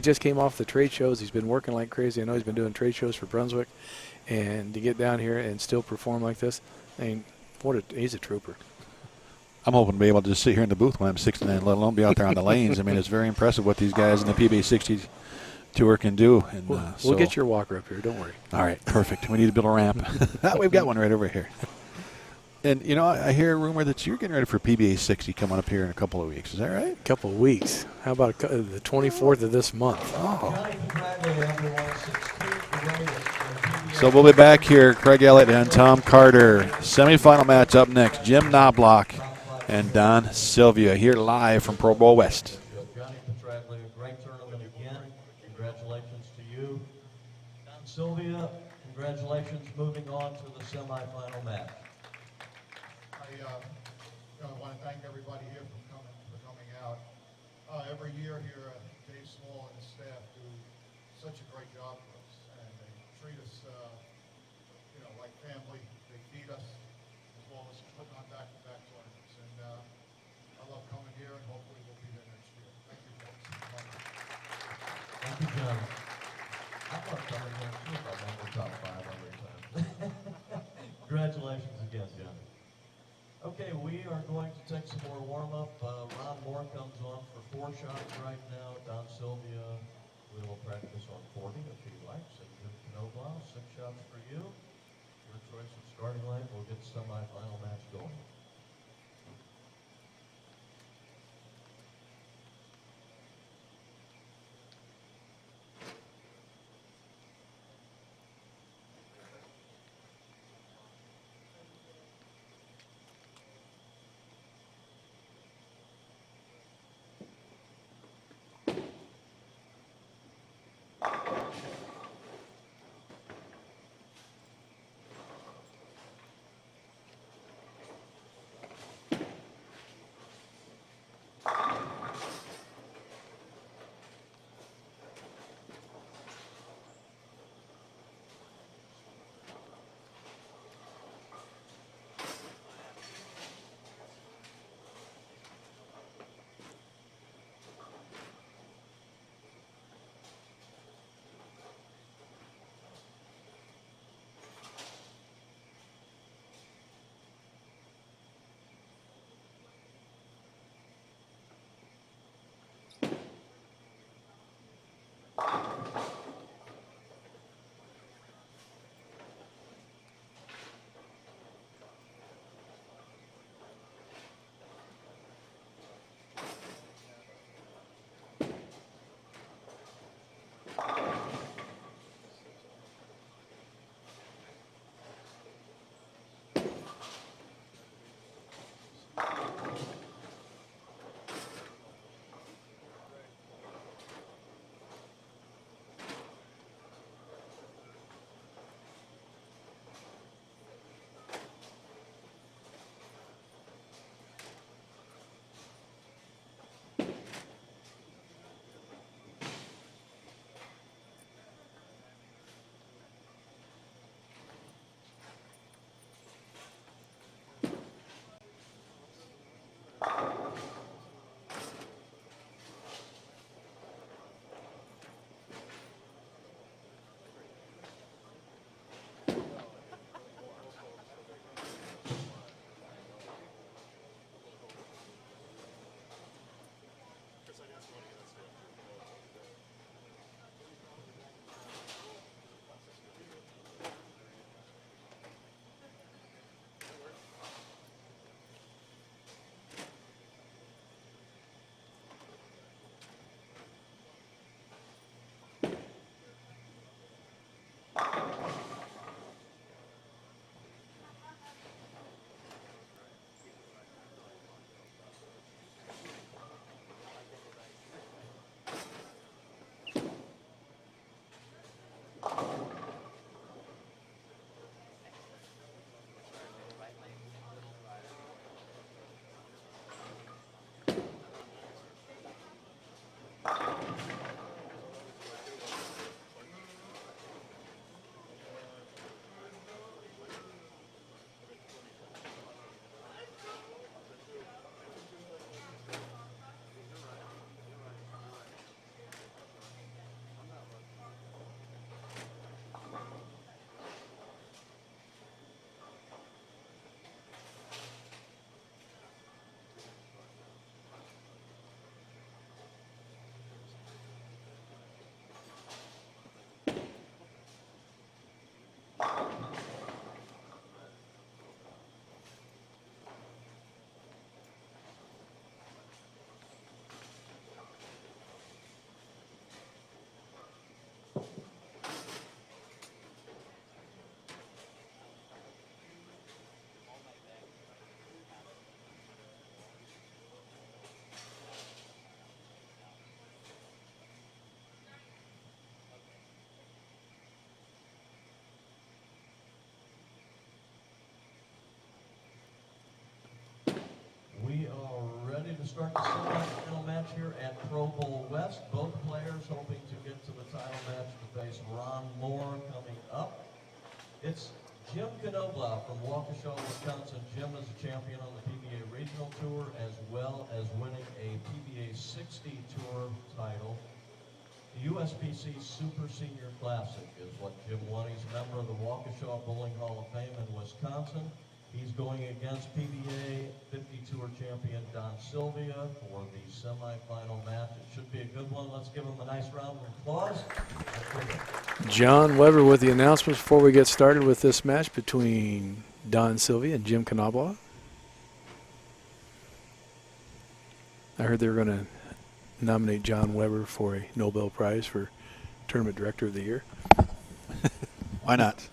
just came off the trade shows. He's been working like crazy. I know he's been doing trade shows for Brunswick, and to get down here and still perform like this, I mean, he's a trooper. I'm hoping to be able to just sit here in the booth when I'm 69, let alone be out there on the lanes. I mean, it's very impressive what these guys in the PBA60 Tour can do. And we'll get your walker up here. Don't worry. All right, perfect. We need to build a ramp. We've got one right over here. And, I hear a rumor that you're getting ready for PBA60 coming up here in a couple of weeks. Is that right? A couple of weeks. How about the 24th of this month? Oh. So we'll be back here. Craig Elliott and Tom Carter. Semifinal match up next. Jim Knoblauch and Don Sylvia here live from Pro Bowl West. Johnny Petraglia, great tournament again. Congratulations to you. Don Sylvia, congratulations moving on to the semifinal match. I want to thank everybody here for coming out. Every year here, Dave Small and his staff do such a great job for us, and they treat us, like family. They feed us as well as putting on back-to-back tournaments. And I love coming here, and hopefully we'll be there next year. Thank you, folks. Thank you, John. I love coming here too if I'm in the top 5 every time. Congratulations again, John. Okay, we are going to take some more warm-up. Ron Mohr comes on for 4 shots right now. Don Sylvia will practice on 40 if he likes. And Jim Knoblauch, 6 shots for you. Your choice of starting line. We'll get the semifinal match going. start the semifinal match here at Pro Bowl West. Both players hoping to get to the title match to face Ron Mohr coming up. It's Jim Knoblauch from Waukesha, Wisconsin. Jim is a champion on the PBA Regional Tour as well as winning a PBA60 Tour title. The USPC Super Senior Classic is what Jim won. He's a member of the Waukesha Bowling Hall of Fame in Wisconsin. He's going against PBA 50 Tour champion Don Sylvia for the semifinal match. It should be a good one. Let's give him a nice round of applause. John Weber with the announcements before we get started with this match between Don Sylvia and Jim Knoblauch. I heard they were going to nominate John Weber for a Nobel Prize for Tournament Director of the Year. Why not?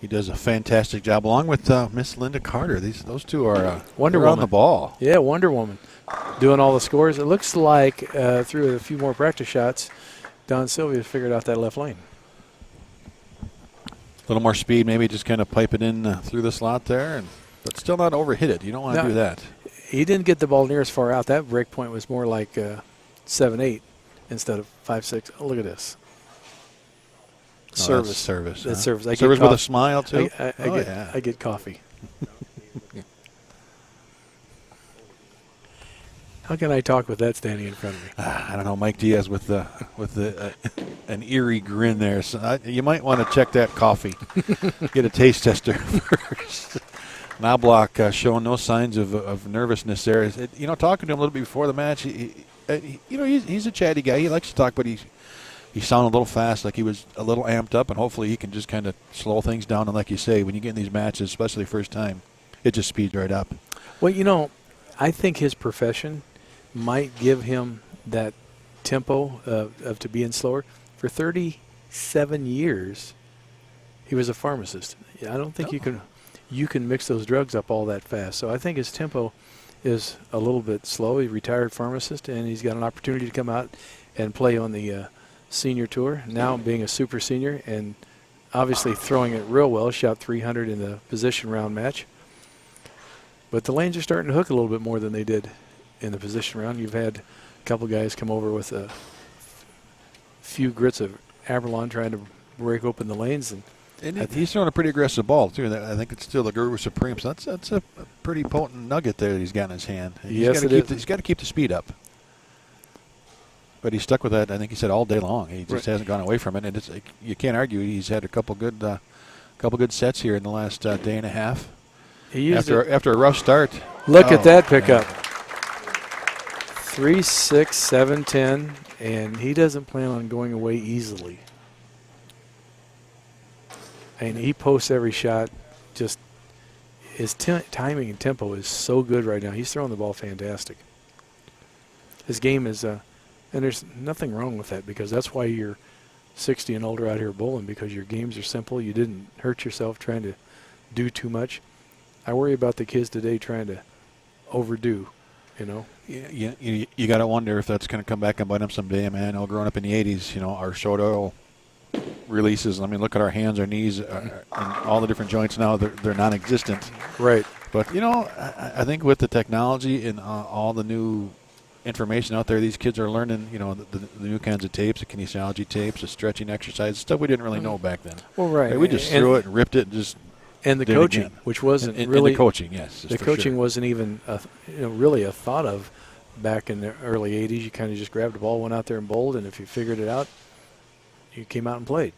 He does a fantastic job, along with Miss Linda Carter. Those two are Wonder they're on Woman. the ball. Yeah, Wonder Woman doing all the scores. It looks like through a few more practice shots, Don Sylvia figured out that left lane. A little more speed, maybe just kind of pipe it in through the slot there, but still not overhit it. You don't want to do that. He didn't get the ball near as far out. That break point was more like 7-8 instead of 5-6. Oh, look at this. Service. Service. That's huh? service. I Service get with a coffee. smile, too? I get coffee. How can I talk with that standing in front of me? I don't know, Mike Diaz with an eerie grin there. So you might want to check that coffee. Get a taste tester first. Knoblauch showing no signs of nervousness there. Talking to him a little bit before the match, he's a chatty guy. He likes to talk, but he sounded a little fast, like he was a little amped up, and hopefully he can just kind of slow things down. And like you say, when you get in these matches, especially first time, it just speeds right up. Well, I think his profession might give him that tempo of to being slower. For 37 years, he was a pharmacist. I don't think you can mix those drugs up all that fast. So I think his tempo is a little bit slow. He's a retired pharmacist, and he's got an opportunity to come out and play on the senior tour, now being a super senior, and obviously throwing it real well. Shot 300 in the position round match. But the lanes are starting to hook a little bit more than they did in the position round. You've had a couple guys come over with a few grits of Aberlon trying to break open the lanes, and he's throwing a pretty aggressive ball, too. I think it's still the Guru Supreme. So that's a pretty potent nugget there that he's got in his hand. Yes, it is. He's got to keep the speed up. But he's stuck with that, I think he said, all day long. He just hasn't gone away from it. And you can't argue. He's had a couple good sets here in the last day and a half. After a rough start. Look at that pickup. 3, 6, 7, 10, and he doesn't plan on going away easily. And he posts every shot. Just his timing and tempo is so good right now. He's throwing the ball fantastic. His game is, and there's nothing wrong with that, because that's why you're 60 and older out here bowling, because your games are simple. You didn't hurt yourself trying to do too much. I worry about the kids today trying to overdo, Yeah, you got to wonder if that's going to come back and bite them someday, man. All growing up in the 80s, our short oil releases. I mean, look at our hands, our knees, and all the different joints now. They're non-existent. Right. But, I think with the technology and all the new information out there, these kids are learning, the new kinds of tapes, the kinesiology tapes, the stretching exercises, stuff we didn't really know back then. Well, right. We just threw it and ripped it and just And the did coaching, again. which wasn't and really the coaching, yes. The coaching wasn't even really a thought of back in the early 80s. You kind of just grabbed the ball, went out there and bowled, and if you figured it out, you came out and played.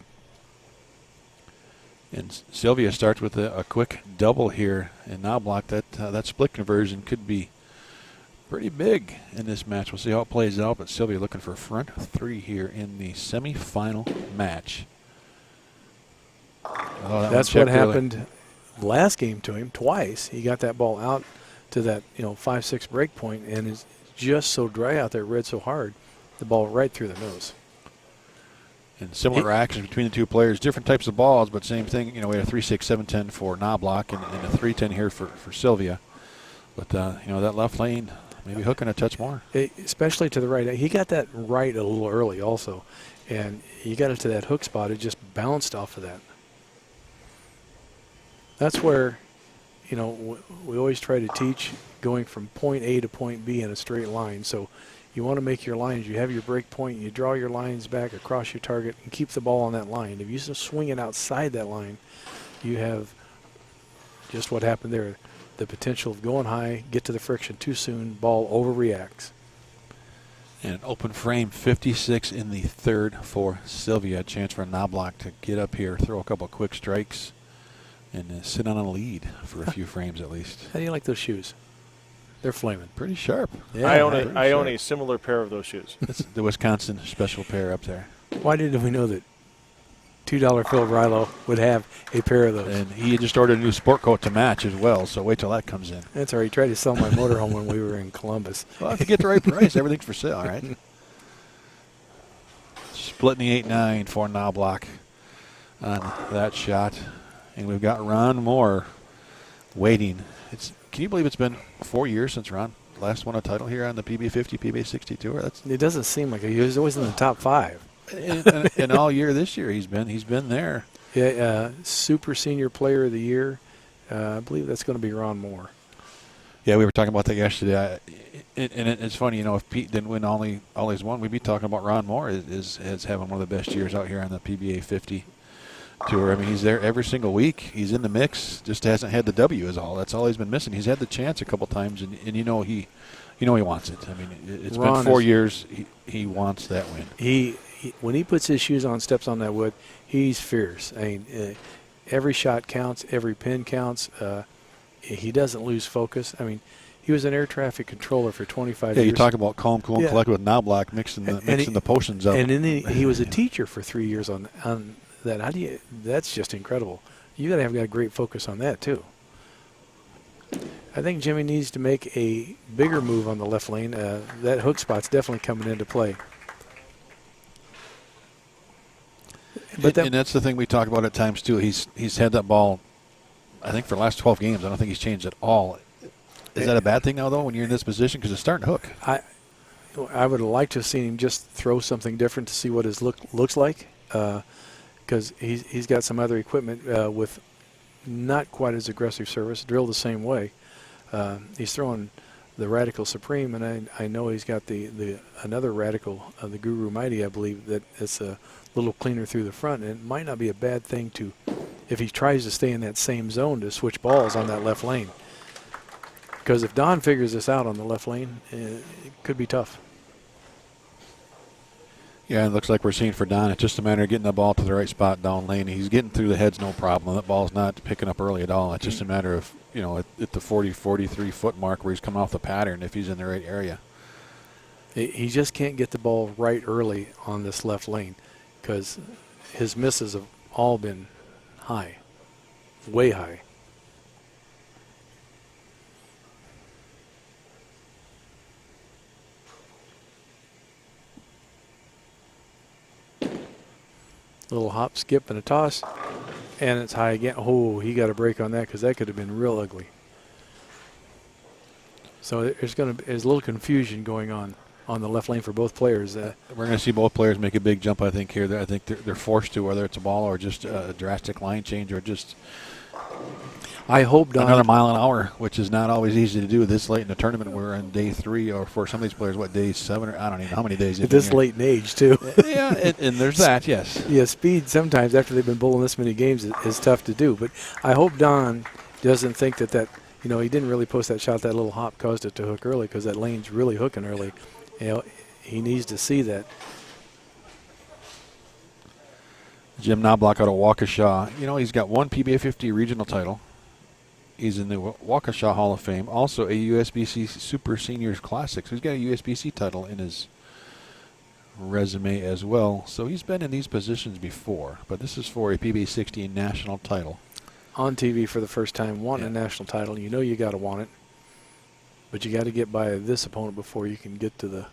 And Sylvia starts with a quick double here in Knoblauch. That split conversion could be pretty big in this match. We'll see how it plays out, but Sylvia looking for front three here in the semifinal match. Oh, That's what happened last game to him twice. He got that ball out to that 5-6 break point, and is just so dry out there, read so hard, the ball right through the nose. And similar actions between the two players, different types of balls, but same thing. We had a 3-6, 7-10 for Knoblauch and a 3-10 here for Sylvia. But that left lane maybe hooking a touch more. Especially to the right. He got that right a little early also, and he got it to that hook spot. It just bounced off of that. That's where, you know, we always try to teach going from point A to point B in a straight line. So you want to make your lines. You have your break point. You draw your lines back across your target and keep the ball on that line. If you just swing it outside that line, you have just what happened there. The potential of going high, get to the friction too soon, ball overreacts. And an open frame 56 in the third for Sylvia. A chance for Knoblauch to get up here, throw a couple quick strikes, and sit on a lead for a few frames at least. How do you like those shoes? They're flaming. Pretty sharp. Yeah, I own a similar pair of those shoes. It's the Wisconsin special pair up there. Why didn't we know that $2 Phil Rilo would have a pair of those? And he just ordered a new sport coat to match as well, so wait till that comes in. That's all right. He tried to sell my motorhome when we were in Columbus. Well, if you get the right price, everything's for sale, all right? Splitting the 8-9 for Knoblauch on that shot. And we've got Ron Mohr waiting. Can you believe it's been 4 years since Ron last won a title here on the PBA60, PBA60 Tour? It doesn't seem like it. He was always in the top 5. And all year this year he's been there. Yeah, super senior player of the year. I believe that's going to be Ron Mohr. Yeah, we were talking about that yesterday. And it's funny, you know, if Pete didn't win all he's won, we'd be talking about Ron Mohr as having one of the best years out here on the PBA50 Tour. I mean, he's there every single week. He's in the mix. Just hasn't had the W is all. That's all he's been missing. He's had the chance a couple times, and you know he wants it. I mean, it's been 4 years. He wants that win. He when he puts his shoes on, steps on that wood, he's fierce. I mean, every shot counts. Every pin counts. He doesn't lose focus. I mean, he was an air traffic controller for 25 years. Yeah, you talk about calm, cool, and collected with Knoblauch mixing the potions up. And then he was a teacher for 3 years on that. That's just incredible. You got to have got great focus on that too. I think Jimmy needs to make a bigger move on the left lane. That hook spot's definitely coming into play. But and that's the thing we talk about at times too. He's had that ball, I think, for the last 12 games. I don't think he's changed at all. Is that a bad thing now, though, when you're in this position? Because it's starting to hook. I would like to have seen him just throw something different to see what his looks like. Because he's got some other equipment with not quite as aggressive service, drilled the same way. He's throwing the Radical Supreme, and I know he's got the another Radical, the Guru Mighty, I believe, that it's a little cleaner through the front. And it might not be a bad thing to, if he tries to stay in that same zone, to switch balls on that left lane. Because if Don figures this out on the left lane, it could be tough. Yeah, it looks like we're seeing for Don. It's just a matter of getting the ball to the right spot down lane. He's getting through the heads, no problem. That ball's not picking up early at all. It's just a matter of, you know, at the 40, 43 foot mark where he's coming off the pattern, if he's in the right area. He just can't get the ball right early on this left lane because his misses have all been high, way high. Little hop, skip, and a toss, and it's high again. Oh, he got a break on that because that could have been real ugly. So there's a little confusion going on the left lane for both players. We're going to see both players make a big jump, I think, here. I think they're forced to, whether it's a ball or just a drastic line change or just I hope Don, another mile an hour, which is not always easy to do this late in the tournament. We're on day 3, or for some of these players, what, day 7? Or I don't even know how many days. At this late in age, too. Yeah, and there's that, yes. Yeah, speed sometimes after they've been bowling this many games is tough to do. But I hope Don doesn't think that you know, he didn't really post that shot. That little hop caused it to hook early because that lane's really hooking early. You know, he needs to see that. Jim Knoblauch out of Waukesha. You know, he's got one PBA50 regional title. He's in the Waukesha Hall of Fame. Also a USBC Super Seniors Classic. So he's got a USBC title in his resume as well. So he's been in these positions before. But this is for a PBA60 national title. On TV for the first time, wanting a national title. You know you got to want it. But you got to get by this opponent before you can get to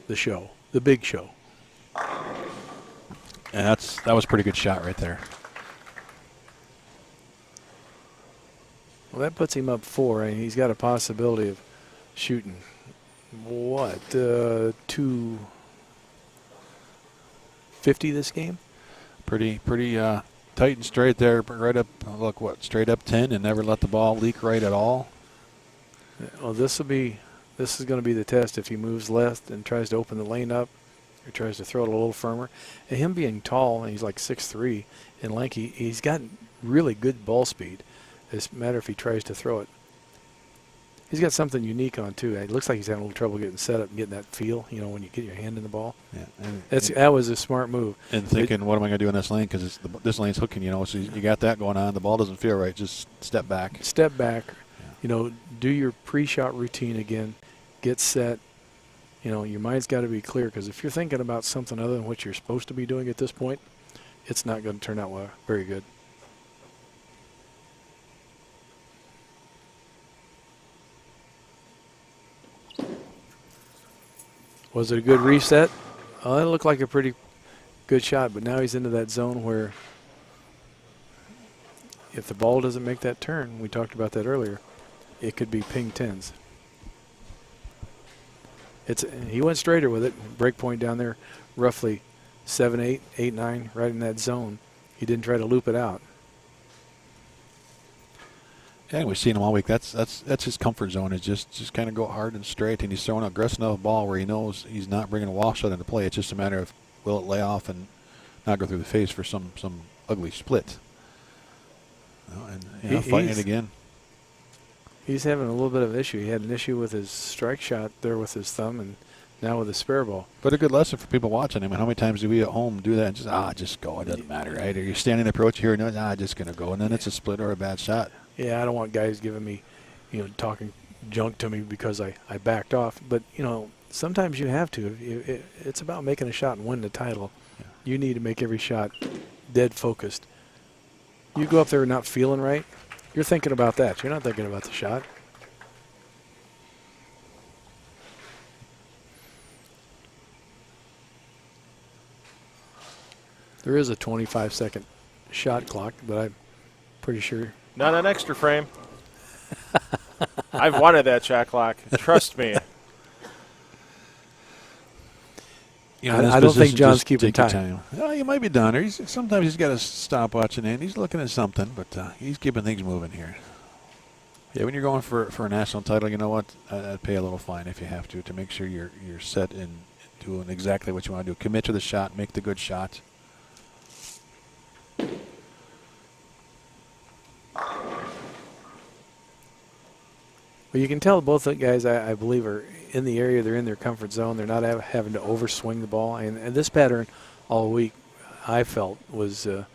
the show, the big show. And that was a pretty good shot right there. Well, that puts him up 4, and he's got a possibility of shooting, what, 250 this game? Pretty tight and straight there, right up. Look, straight up 10, and never let the ball leak right at all. Well, this is going to be the test if he moves left and tries to open the lane up, or tries to throw it a little firmer. And him being tall, and he's like 6'3", and lanky, he's got really good ball speed. It's a matter if he tries to throw it. He's got something unique on too. It looks like he's having a little trouble getting set up and getting that feel, when you get your hand in the ball. Yeah, That was a smart move. And thinking, what am I going to do in this lane? Because this lane's hooking, so you got that going on. The ball doesn't feel right. Just step back. Step back. Yeah. Do your pre-shot routine again. Get set. Your mind's got to be clear, because if you're thinking about something other than what you're supposed to be doing at this point, it's not going to turn out very good. Was it a good reset? Oh, it looked like a pretty good shot, but now he's into that zone where if the ball doesn't make that turn, we talked about that earlier, it could be ping 10s. He went straighter with it. Break point down there, roughly 7-8, 8-9, right in that zone. He didn't try to loop it out. Yeah, we've seen him all week. That's his comfort zone, is just kind of go hard and straight, and he's throwing an aggressive enough ball where he knows he's not bringing a wall shot into play. It's just a matter of, will it lay off and not go through the face for some ugly split. And fighting it again. He's having a little bit of an issue. He had an issue with his strike shot there with his thumb, and now with his spare ball. But a good lesson for people watching. I mean, how many times do we at home do that and just go? It doesn't matter, right? Or you're standing approach here and just going to go, and then it's a split or a bad shot. Yeah, I don't want guys giving me, talking junk to me because I backed off. But, sometimes you have to. It's about making a shot and winning the title. Yeah. You need to make every shot dead focused. You go up there not feeling right, you're thinking about that. You're not thinking about the shot. There is a 25-second shot clock, but I'm pretty sure. Not an extra frame. I've wanted that shot clock. Trust me. I don't think John's keeping time. Well, you might be done. Or sometimes he's got a stopwatch in hand. He's looking at something, but he's keeping things moving here. Yeah, when you're going for a national title, you know what? I'd pay a little fine if you have to make sure you're set in doing exactly what you want to do. Commit to the shot, make the good shot. Well, you can tell both the guys, I believe, are in the area. They're in their comfort zone. They're not having to overswing the ball. And this pattern all week, I felt, was a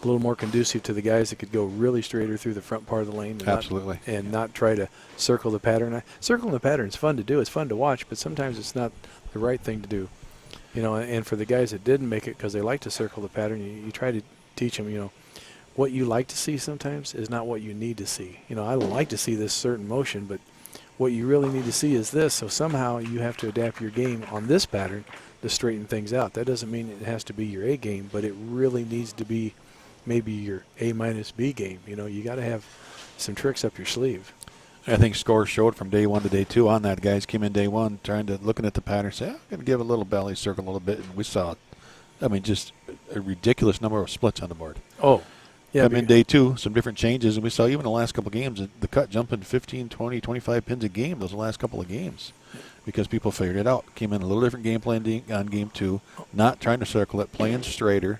little more conducive to the guys that could go really straighter through the front part of the lane. And absolutely. Not try to circle the pattern. Circling the pattern is fun to do. It's fun to watch, but sometimes it's not the right thing to do. And for the guys that didn't make it because they like to circle the pattern, you try to teach them, what you like to see sometimes is not what you need to see. I like to see this certain motion, but what you really need to see is this. So somehow you have to adapt your game on this pattern to straighten things out. That doesn't mean it has to be your A game, but it really needs to be maybe your A-B game. You got to have some tricks up your sleeve. I think scores showed from day one to day two on that. Guys came in day one looking at the pattern, say, I'm going to give a little belly circle a little bit, and we saw, just a ridiculous number of splits on the board. Oh. Yeah, in day two, some different changes, and we saw even the last couple of games, the cut jumping 15, 20, 25 pins a game those last couple of games because people figured it out. Came in a little different game plan on game two, not trying to circle it, playing straighter.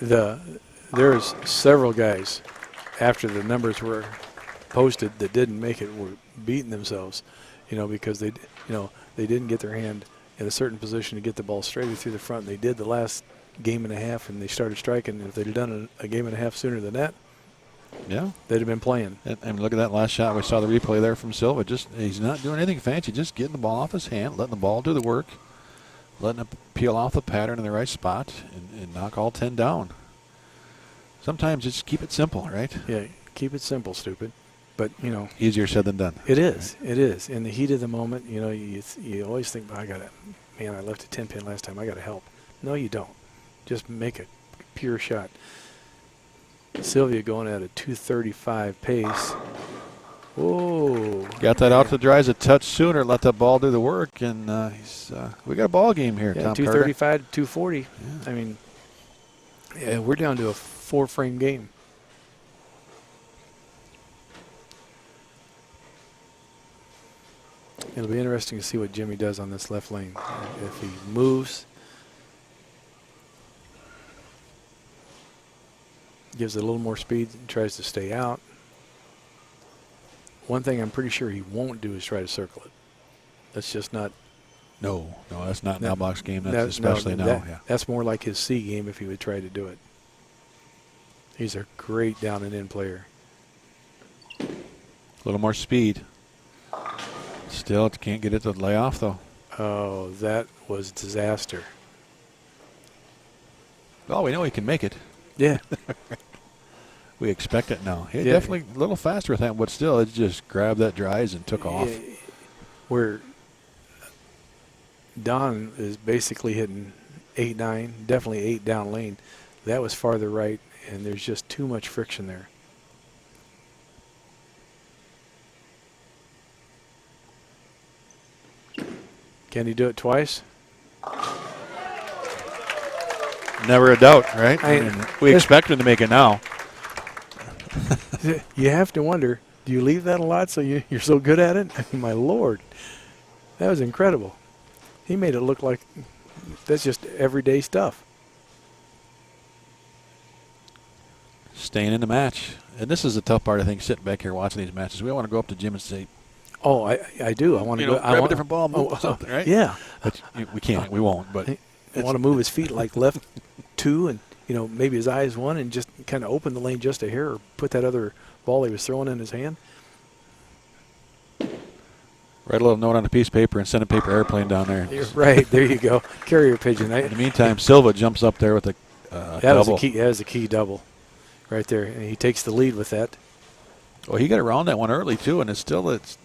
There's several guys after the numbers were posted that didn't make it were beating themselves, because they didn't get their hand in a certain position to get the ball straighter through the front. They did the last game and a half, and they started striking. If they'd have done a game and a half sooner than that, yeah, they'd have been playing. And look at that last shot. We saw the replay there from Sylvia. He's not doing anything fancy, just getting the ball off his hand, letting the ball do the work, letting it peel off the pattern in the right spot, and knock all 10 down. Sometimes just keep it simple, right? Yeah, keep it simple, stupid. But, easier said than done. It is. Right? It is. In the heat of the moment, you always think, I left a 10 pin last time. I got to help. No, you don't. Just make a pure shot. Sylvia going at a 235 pace. Whoa. Got that out to dry as a touch sooner. Let that ball do the work, and we got a ball game here. Yeah, Tom 235 to 240. Yeah. We're down to a 4-frame game. It'll be interesting to see what Jimmy does on this left lane. If he moves, gives it a little more speed, and tries to stay out. One thing I'm pretty sure he won't do is try to circle it. That's just not. No, that's not Knoblauch's game. That's especially now. Yeah. That's more like his C game if he would try to do it. He's a great down and in player. A little more speed. Still can't get it to lay off, though. Oh, that was disaster. Oh, we know he can make it. Yeah. We expect it now. He definitely a little faster with that, but still, it just grabbed that dries and took off. Where Don is basically hitting 8-9, definitely 8 down lane. That was farther right, and there's just too much friction there. Can he do it twice? Never a doubt, right? I mean, we expect him to make it now. You have to wonder, do you leave that a lot so you're so good at it? I mean, my Lord. That was incredible. He made it look like that's just everyday stuff. Staying in the match. And this is the tough part, I think, sitting back here watching these matches. We want to go up to Jim and say, oh, I do. I want to go. Grab a different ball, move something, right? Yeah. But we can't. We won't. But I want to move his feet like left 2 and, maybe his eyes 1 and just kind of open the lane just a hair or put that other ball he was throwing in his hand. Write a little note on a piece of paper and send a paper airplane down there. Right. There you go. Carrier pigeon. In the meantime, Sylvia jumps up there with a double. That was a key double right there. And he takes the lead with that. Well, he got around that one early, too, and it's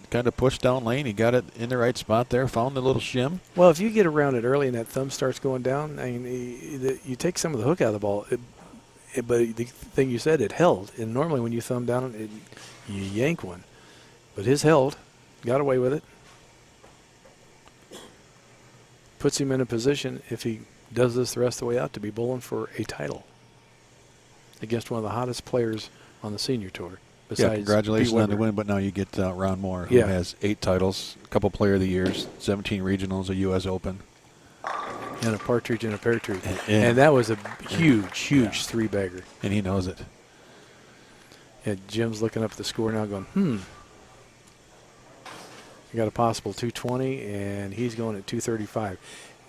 kind of pushed down lane. He got it in the right spot there, found the little shim. Well, if you get around it early and that thumb starts going down, I mean, you take some of the hook out of the ball. But the thing you said, it held. And normally when you thumb down, you yank one. But his held, got away with it. Puts him in a position, if he does this the rest of the way out, to be bowling for a title against one of the hottest players on the senior tour. Yeah, congratulations on the win, but now you get Ron Mohr, who has 8 titles, a couple Player of the Years, 17 regionals, a U.S. Open. And a partridge and a pear tree. And that was a huge 3-bagger. And he knows it. And Jim's looking up at the score now going, We got a possible 220, and he's going at 235.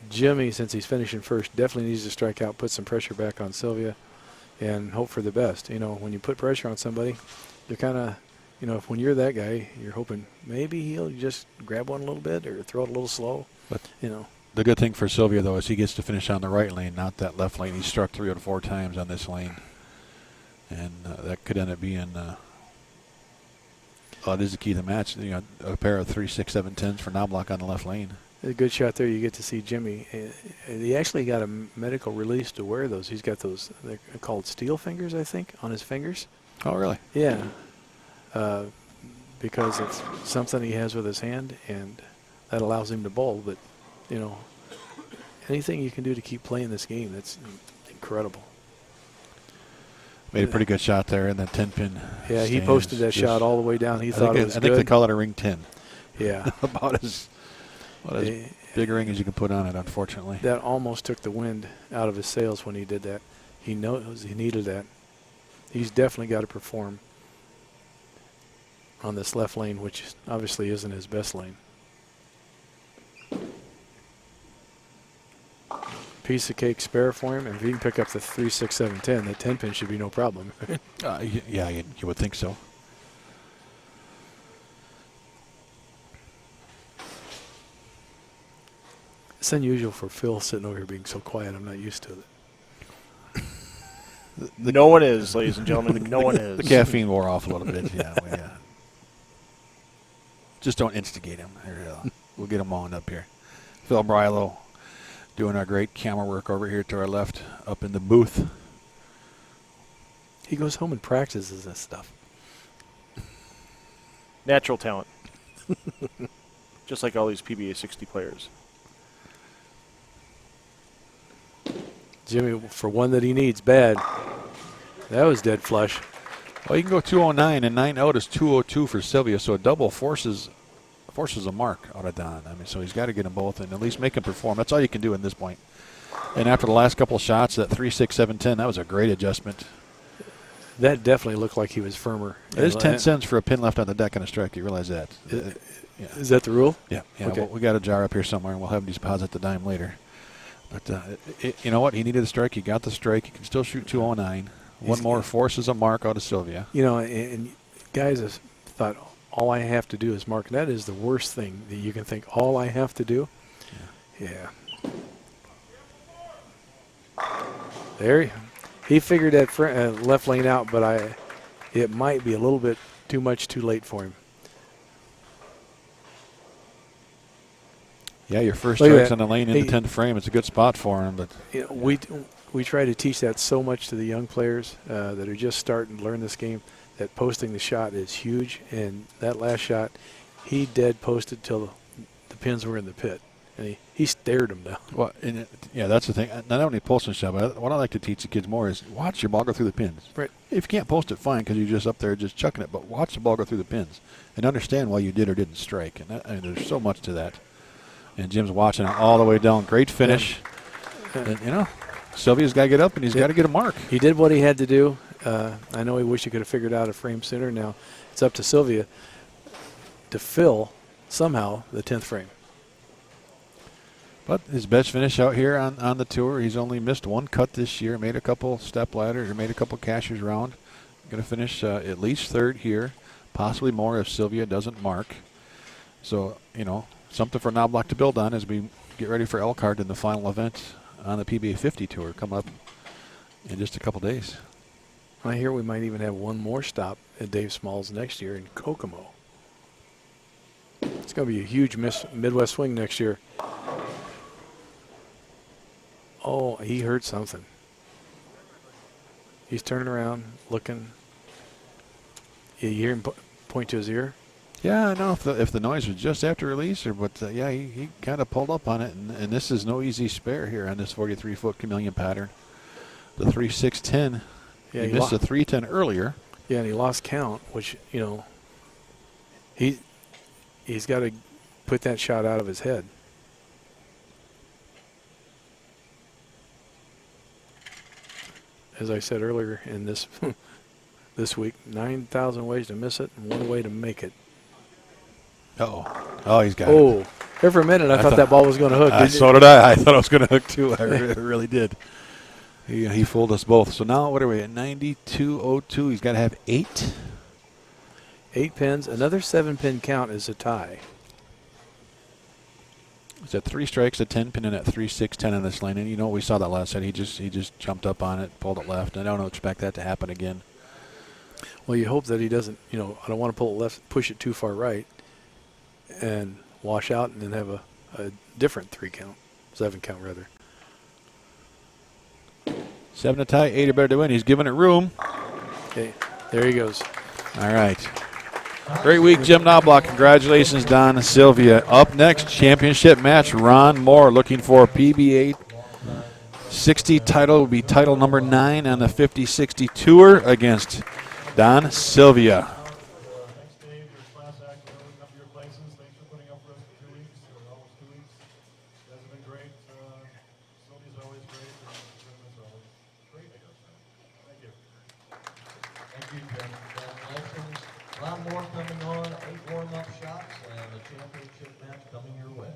Jimmy, since he's finishing first, definitely needs to strike out, put some pressure back on Sylvia, and hope for the best. When you put pressure on somebody, you're kind of, when you're that guy, you're hoping maybe he'll just grab one a little bit or throw it a little slow. But, The good thing for Sylvia, though, is he gets to finish on the right lane, not that left lane. He struck 3 out of 4 times on this lane. And that could end up being, it is the key to the match. A pair of 3, 6, 7, 10s for Knoblauch on the left lane. A good shot there. You get to see Jimmy. He actually got a medical release to wear those. He's got those, they're called steel fingers, I think, on his fingers. Oh, really? Yeah. Because it's something he has with his hand, and that allows him to bowl. But, anything you can do to keep playing this game, that's incredible. Made a pretty good shot there in that 10-pin. Yeah, he posted that shot all the way down. He thought it was good. I think they call it a ring 10. Yeah. About as big a ring as you can put on it, unfortunately. That almost took the wind out of his sails when he did that. He knows he needed that. He's definitely got to perform on this left lane, which obviously isn't his best lane. Piece of cake spare for him, and if he can pick up the 3, 6, 7, 10, the 10-pin should be no problem. Yeah, you would think so. It's unusual for Phil sitting over here being so quiet. I'm not used to it. No one is, ladies and gentlemen. No one is. The caffeine wore off a little bit. Yeah. Just don't instigate him. We'll get him wound up here. Phil Brilo doing our great camera work over here to our left up in the booth. He goes home and practices this stuff. Natural talent. Just like all these PBA60 players. Jimmy, for one that he needs bad. That was dead flush. Well, you can go 209, and 9 out is 202 for Sylvia, so a double forces a mark out of Don. I mean, so he's got to get them both and at least make him perform. That's all you can do at this point. And after the last couple of shots, that 3-6-7-10, that was a great adjustment. That definitely looked like he was firmer. There's 10 cents for a pin left on the deck and a strike. You realize that? Yeah. Is that the rule? Yeah. Okay. Well, we got a jar up here somewhere, and we'll have him deposit the dime later. But you know what? He needed a strike. He got the strike. He can still shoot 209. One more forces a mark out of Sylvia. You know, and guys have thought, all I have to do is mark. That is the worst thing that you can think. All I have to do? Yeah. There he figured that left lane out, but it might be a little bit too much too late for him. Yeah, your first Look at strike's that. on the lane in the 10th frame. It's a good spot for him. But You know, we try to teach that so much to the young players that are just starting to learn this game, that posting the shot is huge. And that last shot, he dead posted till the pins were in the pit. And he stared them down. well, yeah, that's the thing. Not only posting shot, but what I like to teach the kids more is watch your ball go through the pins. Right. If you can't post it, fine, because you're just up there just chucking it. But watch the ball go through the pins and understand why you did or didn't strike. And I mean, there's so much to that. And Jim's watching it all the way down. Great finish. And, you know, Sylvia's got to get up, and he's got to get a mark. He did what he had to do. I know he wished he could have figured out a frame sooner. Now it's up to Sylvia to fill somehow the 10th frame. But his best finish out here on the tour. He's only missed one cut this year. Made a couple step ladders, or made a couple cashers round. Going to finish at least third here, possibly more if Sylvia doesn't mark. So, you know, something for Knoblauch to build on as we get ready for Elkhart in the final event on the PBA60 tour coming up in just a couple days. I hear we might even have one more stop at Dave Small's next year in Kokomo. It's going to be a huge Midwest swing next year. Oh, he heard something. He's turning around, looking. You hear him point to his ear? Yeah, I don't know if the noise was just after release but yeah, he kind of pulled up on it, and this is no easy spare here on this 43-foot chameleon pattern. The 3-6-10. Yeah, he missed a 3-10 earlier. Yeah, and he lost count, which, you know, he's got to put that shot out of his head. As I said earlier in this this week, 9,000 ways to miss it and one way to make it. Oh, he's got it. Oh, there for a minute I thought that ball was going to hook. So did I. I thought I was going to hook too. I really did. He fooled us both. So now what are we at? 92.02. He's got to have 8. 8 pins. Another 7-pin count is a tie. He's at 3 strikes, a 10 pin, and at 3-6-10 on this lane. And you know, we saw that last set. He just jumped up on it, pulled it left. And I don't expect that to happen again. Well, you hope that he doesn't. You know, I don't want to pull it left, push it too far right, and wash out, and then have a different 3 count, 7 count rather. 7 to tie, 8 are better to win. He's giving it room. Okay, there he goes. All right. Great week, Jim Knoblauch. Congratulations, Don and Sylvia. Up next, championship match. Ron Mohr looking for a PBA60 title. Will be title number 9 on the 50-60 tour against Don Sylvia. Thanks, Dave. Your class act for opening up your places. Thanks for putting up for us for 2 weeks, or almost 2 weeks. You guys have been great. Sylvia's always great. And the tournament's always great, I guess. Thank you. Thank you, Jim. Congratulations. Ron Mohr coming on, 8 warm-up shots, and a championship match coming your way.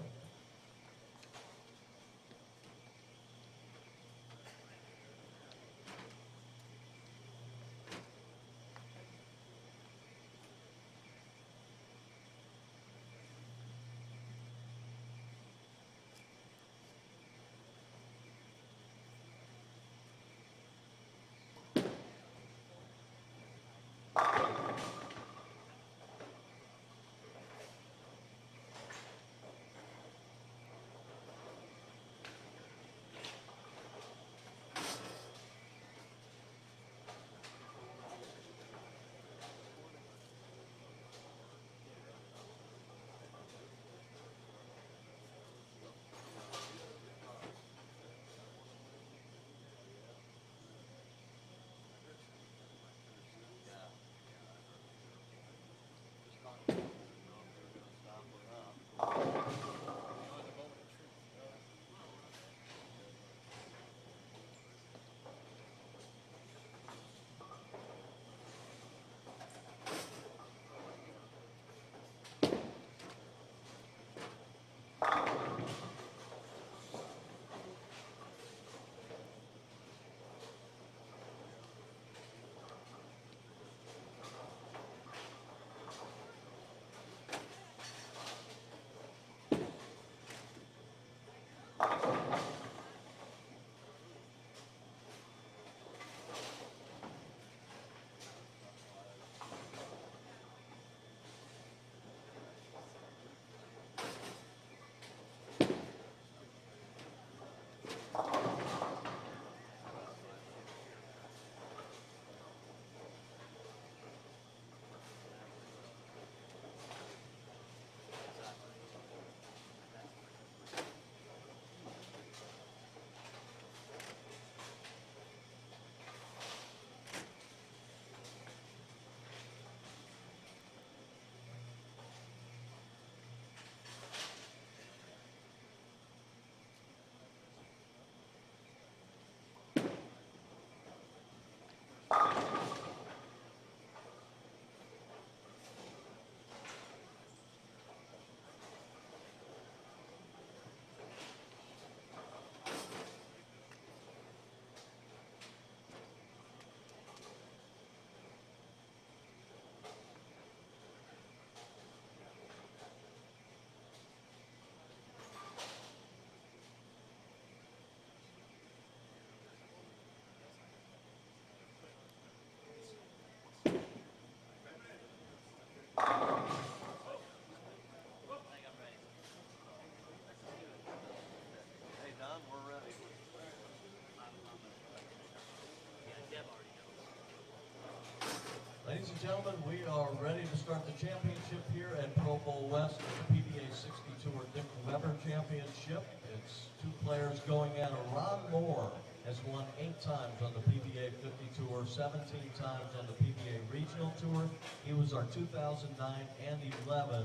gentlemen, we are ready to start the championship here at Pro Bowl West, the PBA60 Dick Weber Championship. It's two players going at it. Ron Mohr has won 8 times on the PBA50 Tour, 17 times on the PBA Regional Tour. He was our 2009 and 11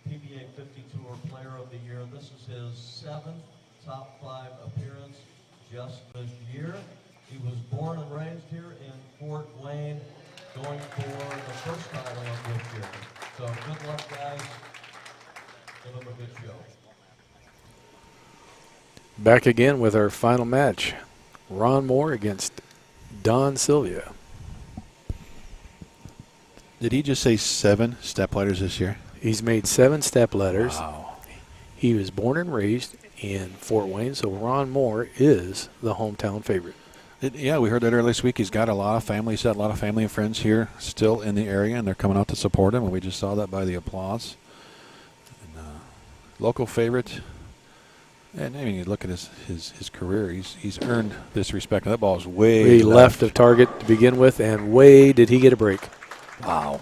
PBA50 Tour Player of the Year. This is his 7th top 5 appearance just this year. He was born and raised here in Fort Wayne, going for the first title of this year. So good luck, guys. Give him a good show. Back again with our final match. Ron Mohr against Don Sylvia. Did he just say 7 Stepladders this year? He's made 7 Stepladders. Wow. He was born and raised in Fort Wayne, so Ron Mohr is the hometown favorite. Yeah, we heard that earlier this week. He's got a lot of family. He's got a lot of family and friends here still in the area, and they're coming out to support him, and we just saw that by the applause. And, local favorite. And I mean, you look at his career. He's earned this respect. That ball is way left of target to begin with, and way did he get a break. Wow.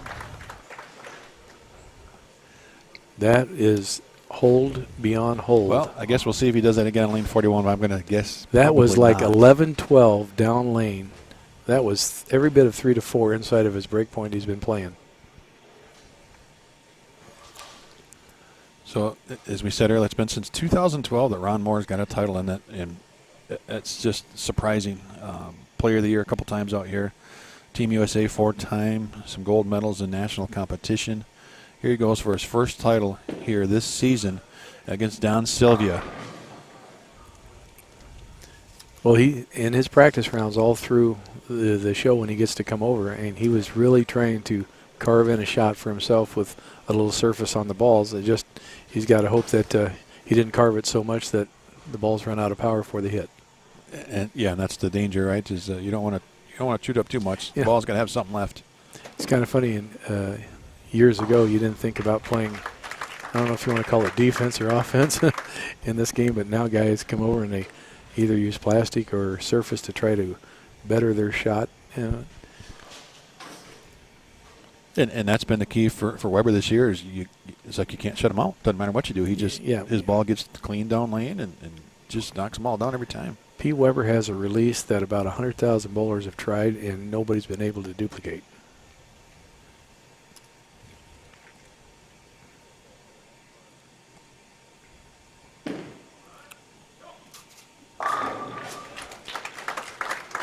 That is hold beyond hold. Well, I guess we'll see if he does that again on lane 41, but I'm going to guess that was like not. 11-12 down lane. That was every bit of 3 to 4 inside of his break point he's been playing. So, as we said earlier, it's been since 2012 that Ron Mohr's got a title in that, and it's just surprising. Player of the Year a couple times out here. Team USA 4-time, some gold medals in national competition. Here he goes for his first title here this season against Don Sylvia. Well, he in his practice rounds all through the show when he gets to come over, and he was really trying to carve in a shot for himself with a little surface on the balls. He's got to hope that he didn't carve it so much that the balls run out of power before they hit. And yeah, and that's the danger, right? Is you don't want to shoot up too much. Yeah. The ball's got to have something left. It's kind of funny. Years ago, you didn't think about playing, I don't know if you want to call it defense or offense in this game, but now guys come over and they either use plastic or surface to try to better their shot. And that's been the key for Weber this year is it's like you can't shut him out. Doesn't matter what you do. He just his ball gets clean down lane and just knocks them all down every time. P. Weber has a release that about 100,000 bowlers have tried and nobody's been able to duplicate.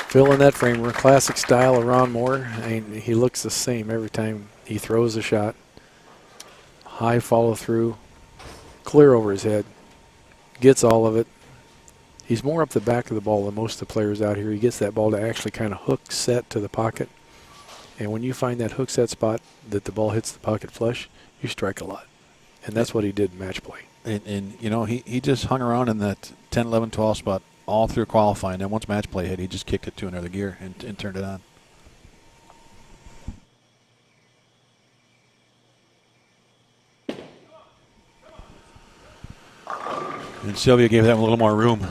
Phil in that framer, classic style of Ron Mohr. He looks the same every time he throws a shot. High follow through, clear over his head, gets all of it. He's more up the back of the ball than most of the players out here. He gets that ball to actually kind of hook set to the pocket. And when you find that hook set spot that the ball hits the pocket flush, you strike a lot. And that's what he did in match play. And you know, he just hung around in that 10, 11, 12 spot all through qualifying. Then once match play hit, he just kicked it to another gear and turned it on. And Sylvia gave them a little more room.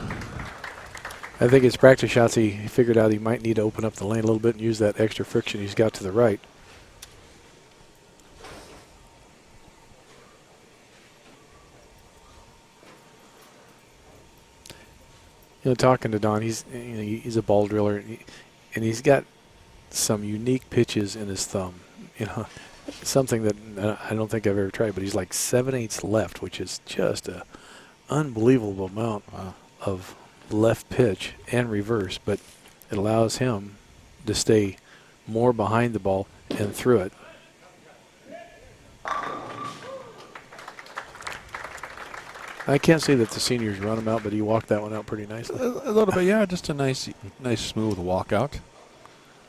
I think his practice shots, he figured out he might need to open up the lane a little bit and use that extra friction he's got to the right. You know, talking to Don, he's a ball driller, and he's got some unique pitches in his thumb. You know, something that I don't think I've ever tried. But he's like 7/8 left, which is just a unbelievable amount of left pitch and reverse. But it allows him to stay more behind the ball and through it. I can't say that the seniors run him out, but he walked that one out pretty nicely. A little bit, yeah, just a nice smooth walkout.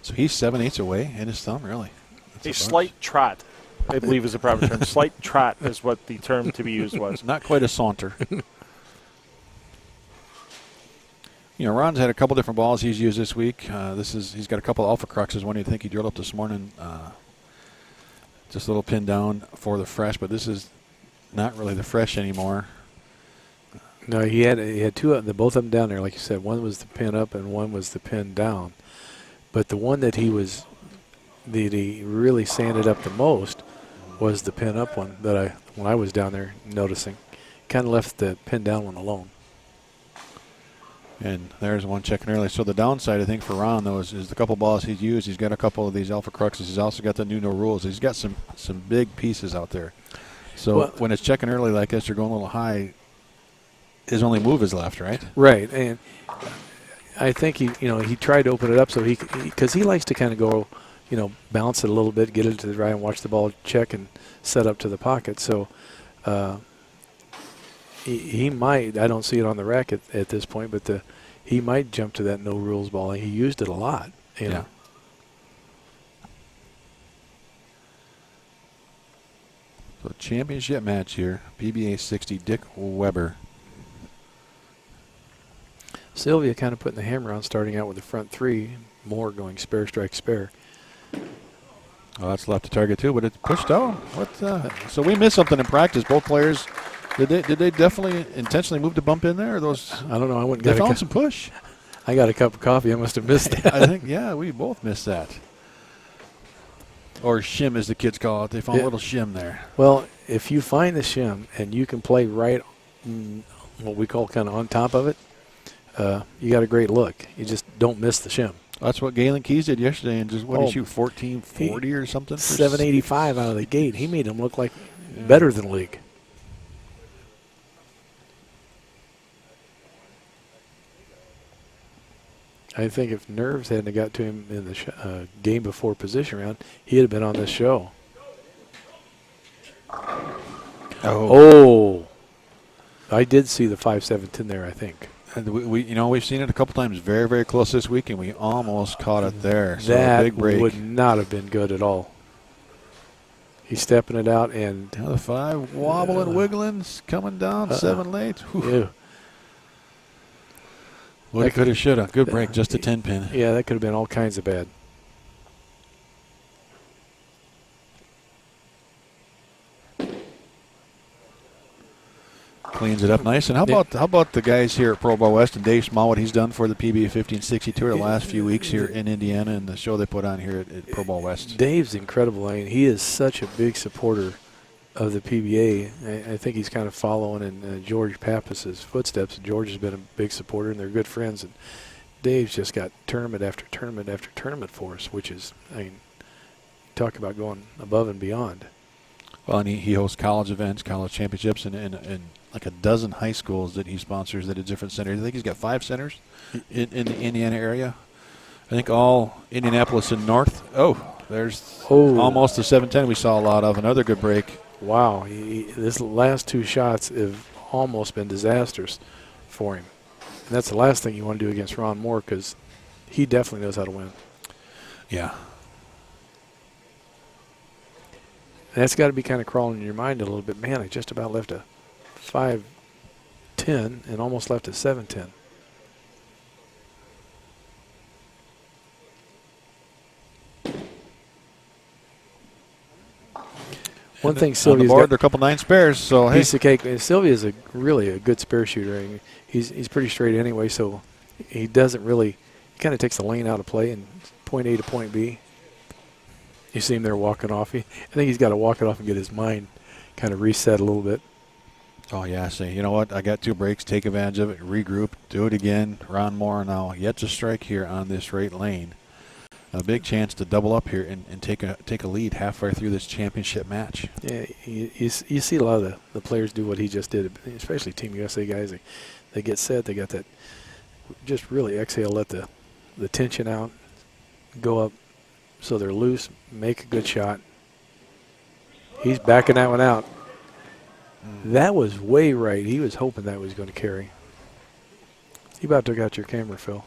So he's 7/8 away in his thumb, really. That's A slight trot, I believe is the proper term. Slight trot is what the term to be used was. Not quite a saunter. You know, Ron's had a couple different balls he's used this week. He's got a couple of Alpha Cruxes. One you think he drilled up this morning, just a little pin down for the fresh, but this is not really the fresh anymore. No, he had two of them, both of them down there, like you said. One was the pin up and one was the pin down. But the one that he was that he really sanded up the most was the pin up one that when I was down there noticing. Kind of left the pin down one alone. And there's one checking early. So the downside, I think, for Ron, though, is the couple balls he's used. He's got a couple of these Alpha Cruxes. He's also got the new no rules. He's got some big pieces out there. So when it's checking early like this, you're going a little high. His only move is left, right? Right, and I think he tried to open it up so because he likes to kind of go, bounce it a little bit, get it to the right, and watch the ball check and set up to the pocket. So he might. I don't see it on the rack at this point, but he might jump to that no rules ball. He used it a lot. Yeah. So championship match here, PBA60 Dick Weber. Sylvia kind of putting the hammer on, starting out with the front three. Mohr going spare, strike, spare. Oh, that's left to target too, but it's pushed out. So we missed something in practice. Both players, did they definitely intentionally move the bump in there? Or those? I don't know. I wouldn't They get found some push. I got a cup of coffee. I must have missed that. I think, yeah, we both missed that. Or shim, as the kids call it. They found a little shim there. Well, if you find the shim and you can play right, what we call kind of on top of it, you got a great look. You just don't miss the shim. That's what Galen Keys did yesterday, and just what did he shoot, 1440 or something? 785 out of the gate. He made him look like better than league. I think if nerves hadn't got to him in the game before position round, he'd have been on this show. Oh. I did see the 5-7-10 there, I think. And we've seen it a couple times very, very close this week, and we almost caught it there. So that a big break. Would not have been good at all. He's stepping it out, and down the 5, wobbling, wiggling, coming down, 7 late. Ew. What could have, should have. Good break, just a 10 pin. Yeah, that could have been all kinds of bad. Cleans it up nice. And how about the guys here at Pro Bowl West and Dave Small, what he's done for the PBA60 and 60 Tour the last few weeks here in Indiana and the show they put on here at Pro Bowl West. Dave's incredible. I mean, he is such a big supporter of the PBA. I think he's kind of following in George Pappas's footsteps. George has been a big supporter, and they're good friends. And Dave's just got tournament after tournament after tournament for us, which is, talk about going above and beyond. Well, and he hosts college events, college championships, and like a dozen high schools that he sponsors at a different center. I think he's got 5 centers in the Indiana area. I think all Indianapolis and North. There's almost the 710 we saw a lot of. Another good break. Wow, this last 2 shots have almost been disasters for him. And that's the last thing you want to do against Ron Mohr, because he definitely knows how to win. Yeah. And that's got to be kind of crawling in your mind a little bit. Man, I just about left a 5-10 and almost left a 7-10. One thing Sylvia's got, there are a couple 9 spares, so piece of cake. Sylvia's really a good spare shooter. He's pretty straight anyway, so he doesn't really. He kind of takes the lane out of play and point A to point B. You see him there walking off. I think he's got to walk it off and get his mind kind of reset a little bit. Oh yeah, say, you know what? I got 2 breaks. Take advantage of it. Regroup. Do it again. Ron Mohr now yet to strike here on this right lane. A big chance to double up here and take a lead halfway through this championship match. Yeah, you see a lot of the players do what he just did, especially Team USA guys. They get set, they got that, just really exhale, let the tension out, go up so they're loose, make a good shot. He's backing that one out. That was way right. He was hoping that was going to carry. You about took out your camera, Phil.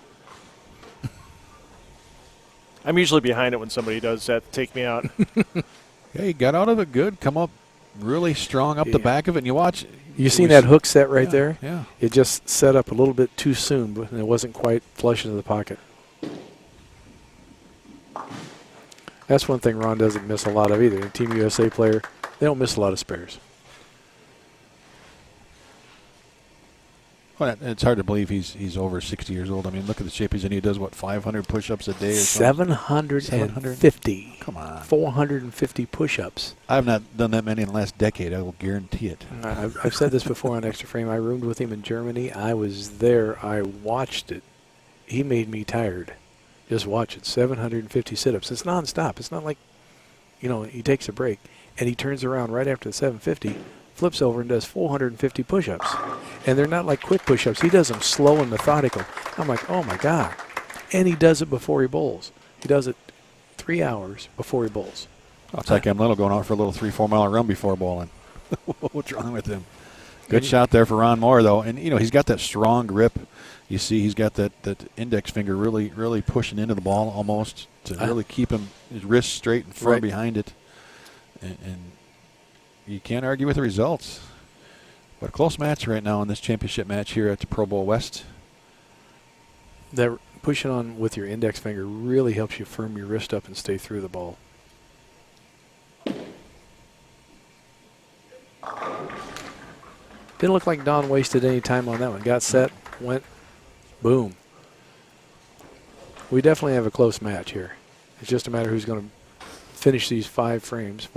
I'm usually behind it when somebody does that to take me out. Yeah, he got out of it good. Come up really strong up the back of it. And you watch. You seen that hook set right there? Yeah. It just set up a little bit too soon, but it wasn't quite flush into the pocket. That's one thing Ron doesn't miss a lot of either. A Team USA player, they don't miss a lot of spares. Well, it's hard to believe he's over 60 years old. I mean, look at the shape he's in. He does, what, 500 push-ups a day or something? 750. Come on. 450 push-ups. I have not done that many in the last decade. I will guarantee it. I've said this before on Xtra Frame. I roomed with him in Germany. I was there. I watched it. He made me tired. Just watch it. 750 sit-ups. It's nonstop. It's not like, he takes a break. And he turns around right after the 750, flips over and does 450 push-ups. And they're not like quick push-ups. He does them slow and methodical. I'm like, oh, my God. And he does it before he bowls. He does it 3 hours before he bowls. It's like I'm little going out for a little 3-4 mile run before bowling. What's wrong with him? Good shot there for Ron Mohr, though. And, he's got that strong grip. You see he's got that index finger really pushing into the ball almost to really keep his wrist straight and firm behind it. And you can't argue with the results. But a close match right now in this championship match here at the Pro Bowl West. That pushing on with your index finger really helps you firm your wrist up and stay through the ball. Didn't look like Don wasted any time on that one. Got set, went, boom. We definitely have a close match here. It's just a matter who's going to finish these 4 frames.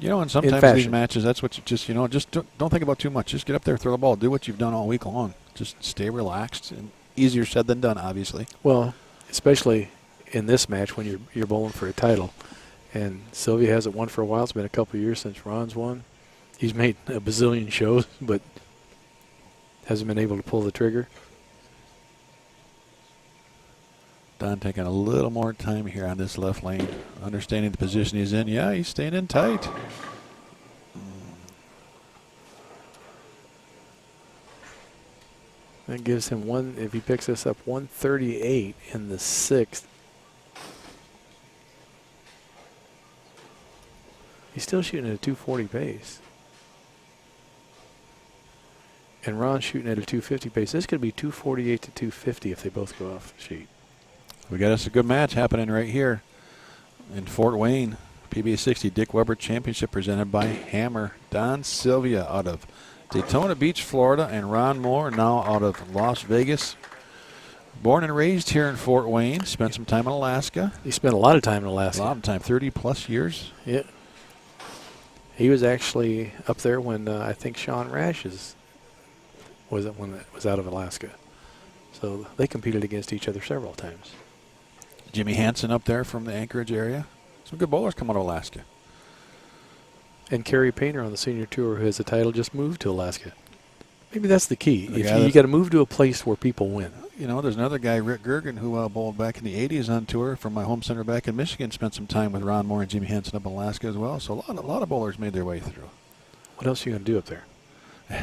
And sometimes these matches, that's what you just don't think about too much. Just get up there, throw the ball, do what you've done all week long. Just stay relaxed. And easier said than done, obviously. Well, especially in this match when you're bowling for a title. And Sylvia hasn't won for a while. It's been a couple of years since Ron's won. He's made a bazillion shows, but hasn't been able to pull the trigger. Don taking a little more time here on this left lane, understanding the position he's in. Yeah, he's staying in tight. That gives him if he picks this up, 138 in the 6th. He's still shooting at a 240 pace. And Ron's shooting at a 250 pace. This could be 248 to 250 if they both go off the sheet. We got us a good match happening right here in Fort Wayne. PBA60 Dick Weber Championship presented by Hammer. Don Sylvia out of Daytona Beach, Florida, and Ron Mohr now out of Las Vegas. Born and raised here in Fort Wayne. Spent some time in Alaska. He spent a lot of time in Alaska. A lot of time, 30-plus years. Yeah. He was actually up there when I think Sean Rashes was out of Alaska. So they competed against each other several times. Jimmy Hansen up there from the Anchorage area. Some good bowlers come out of Alaska. And Kerry Painter on the senior tour, who has a title, just moved to Alaska. Maybe that's the key. You got to move to a place where people win. There's another guy, Rick Gergen, who bowled back in the 80s on tour from my home center back in Michigan. Spent some time with Ron Mohr and Jimmy Hansen up in Alaska as well. So a lot of bowlers made their way through. What else are you going to do up there?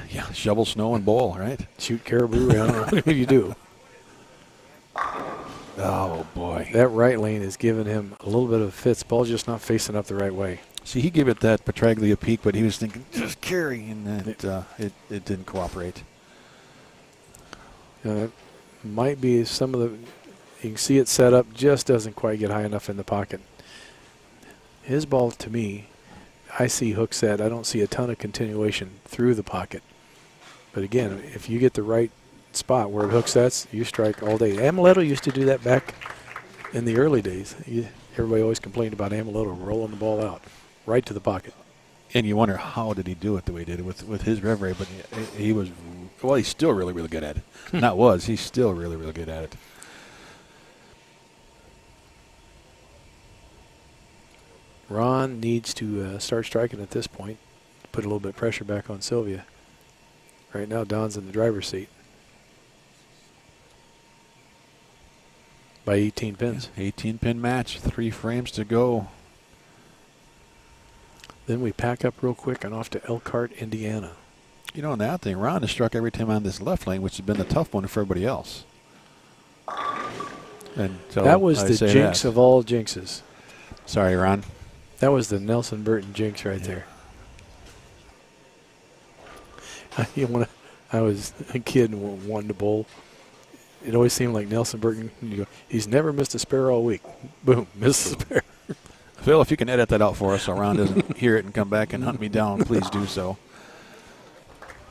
Yeah, shovel snow and bowl, right? Shoot caribou. I don't know. What do you do? Oh, boy. That right lane is giving him a little bit of fits. Ball's just not facing up the right way. See, he gave it that Petraglia peak, but he was thinking, just carry, and it didn't cooperate. It might be some of the, you can see it set up, just doesn't quite get high enough in the pocket. His ball, to me, I see hook set. I don't see a ton of continuation through the pocket. But again, if you get the right spot where it hook sets, you strike all day. Amaletto used to do that back in the early days. Everybody always complained about Amaletto rolling the ball out right to the pocket. And you wonder how did he do it the way he did it with his rev rate, but he was, well, he's still really, really good at it. He's still really, really good at it. Ron needs to start striking at this point, put a little bit of pressure back on Sylvia. Right now, Don's in the driver's seat by 18 pins. 18-pin match, 3 frames to go. Then we pack up real quick and off to Elkhart, Indiana. On that thing, Ron has struck every time on this left lane, which has been the tough one for everybody else. And so that was the jinx of all jinxes. Sorry, Ron. That was the Nelson Burton jinx right there. I was a kid and wanted to bowl. It always seemed like Nelson Burton, he's never missed a spare all week. Boom, missed a spare. Phil, if you can edit that out for us so Ron doesn't hear it and come back and hunt me down, please do so.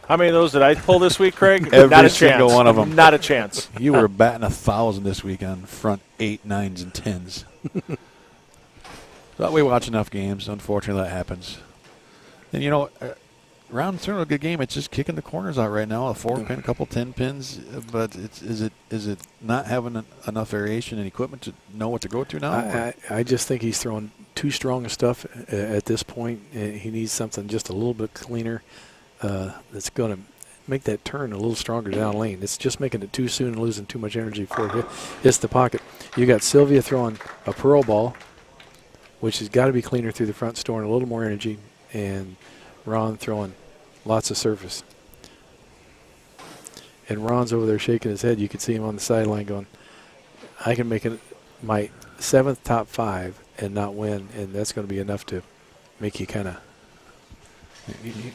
How many of those did I pull this week, Craig? Every Not a single chance. one of 'em. Not a chance. You were batting 1,000 this week on front 8, 9s, and 10s. But we watch enough games. Unfortunately, that happens. And, you know, Ron's throwing a good game. It's just kicking the corners out right now. A 4-pin, a couple 10 pins. But is it not having enough variation and equipment to know what to go to now? I just think he's throwing too strong of stuff at this point. He needs something just a little bit cleaner that's going to make that turn a little stronger down lane. It's just making it too soon and losing too much energy before it hits the pocket. You got Sylvia throwing a pearl ball, which has got to be cleaner through the front, storing a little more energy, and Ron throwing lots of surface. And Ron's over there shaking his head. You can see him on the sideline going, I can make it my 7th top 5 and not win, and that's going to be enough to make you kind of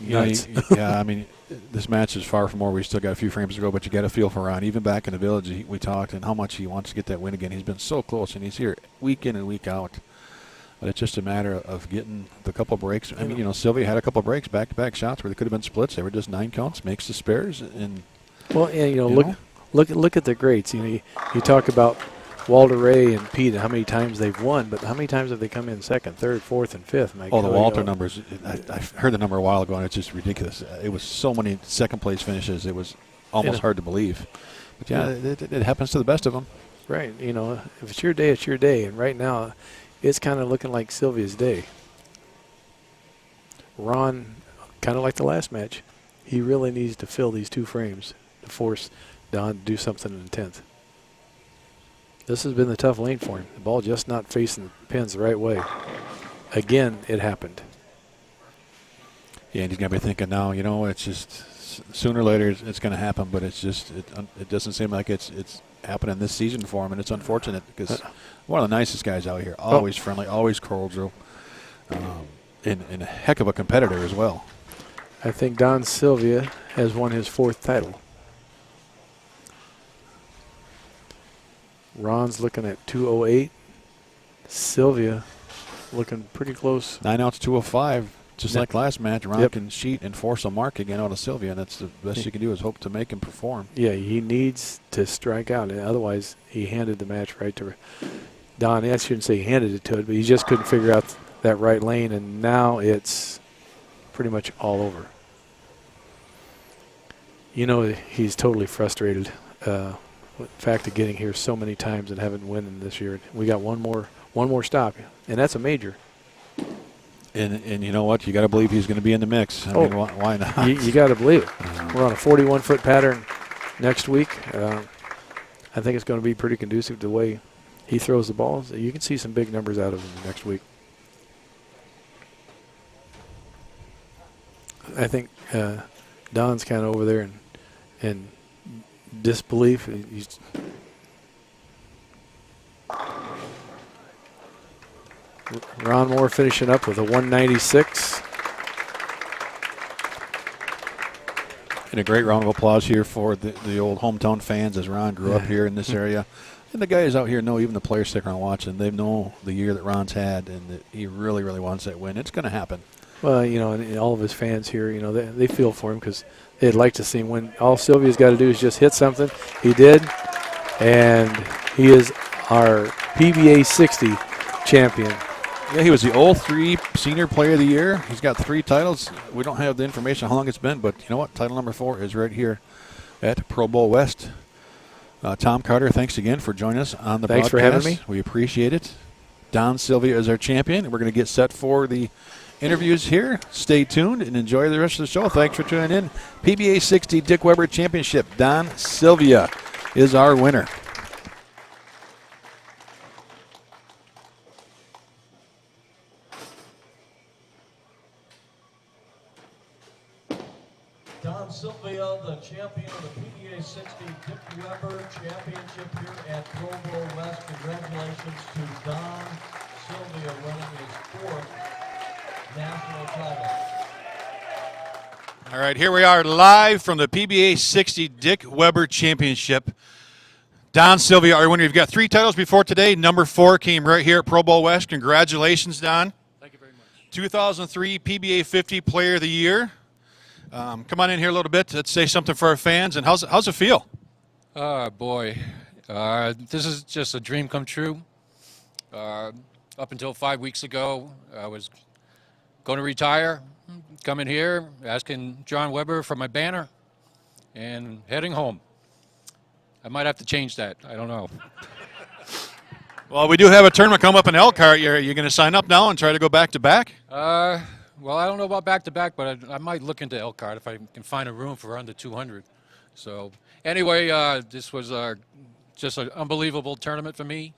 nuts. Yeah, I mean, this match is far from over. We still got a few frames to go, but you got to feel for Ron. Even back in the village, we talked and how much he wants to get that win again. He's been so close, and he's here week in and week out. But it's just a matter of getting the couple breaks. I mean, you know, Sylvia had a couple breaks, back-to-back shots where they could have been splits. They were just 9 counts, makes the spares. And well, and look at the greats. You know, you talk about Walter Ray and Pete and how many times they've won, but how many times have they come in 2nd, 3rd, 4th, and 5th? The Walter numbers. I heard the number a while ago, and it's just ridiculous. It was so many second-place finishes. It was almost hard to believe. But, yeah, it happens to the best of them. Right. You know, if it's your day, it's your day. And right now, it's kind of looking like Sylvia's day. Ron, kind of like the last match, he really needs to fill these 2 frames to force Don to do something in the 10th. This has been the tough lane for him. The ball just not facing the pins the right way. Again, it happened. Yeah, and he's going to be thinking now, you know, it's just sooner or later it's going to happen, but it's just it doesn't seem like it's happening this season for him, and it's unfortunate because one of the nicest guys out here, always friendly, always cordial, and a heck of a competitor as well. I think Don Sylvia has won his 4th title. Ron's looking at 208. Sylvia looking pretty close. 9 outs, 205. Just like last match, Ron can cheat and force a mark again out of Sylvia, and that's the best you can do is hope to make him perform. Yeah, he needs to strike out, and otherwise he handed the match right to Don. I shouldn't say he handed it to it, but he just couldn't figure out that right lane, and now it's pretty much all over. You know, he's totally frustrated with the fact of getting here so many times and having winning this year. We got one more stop, and that's a major. And you know what? You got to believe he's going to be in the mix. I mean, why not? You got to believe it. We're on a 41-foot pattern next week. I think it's going to be pretty conducive to the way he throws the balls. You can see some big numbers out of him next week. I think Don's kind of over there in disbelief. He's Ron Mohr finishing up with a 196. And a great round of applause here for the old hometown fans as Ron grew up here in this area. And the guys out here know, even the players stick around watching, they know the year that Ron's had and that he really, really wants that win. It's going to happen. Well, you know, and all of his fans here, you know, they feel for him because they'd like to see him win. All Sylvia's got to do is just hit something. He did, and he is our PBA60 champion. Yeah, he was the 03 Senior Player of the Year. He's got 3 titles. We don't have the information how long it's been, but you know what? Title number 4 is right here at Pro Bowl West. Tom Carter, thanks again for joining us on the broadcast. Thanks for having me. We appreciate it. Don Sylvia is our champion. We're going to get set for the interviews here. Stay tuned and enjoy the rest of the show. Thanks for tuning in. PBA60 Dick Weber Championship. Don Sylvia is our winner. Don Sylvia, the champion of the PBA60 Dick Weber Championship here at Pro Bowl West. Congratulations to Don Sylvia winning his 4th national title. All right, here we are live from the PBA60 Dick Weber Championship. Don Sylvia, our winner. You've got 3 titles before today. Number 4 came right here at Pro Bowl West. Congratulations, Don. Thank you very much. 2003 PBA 50 Player of the Year. Come on in here a little bit. Let's say something for our fans. And how's it feel? Boy, this is just a dream come true. Up until 5 weeks ago, I was going to retire, coming here, asking John Weber for my banner, and heading home. I might have to change that. I don't know. Well, we do have a tournament come up in Elkhart. You're going to sign up now and try to go back to back? Well, I don't know about back-to-back, but I might look into Elkhart if I can find a room for under 200. So anyway, this was just an unbelievable tournament for me.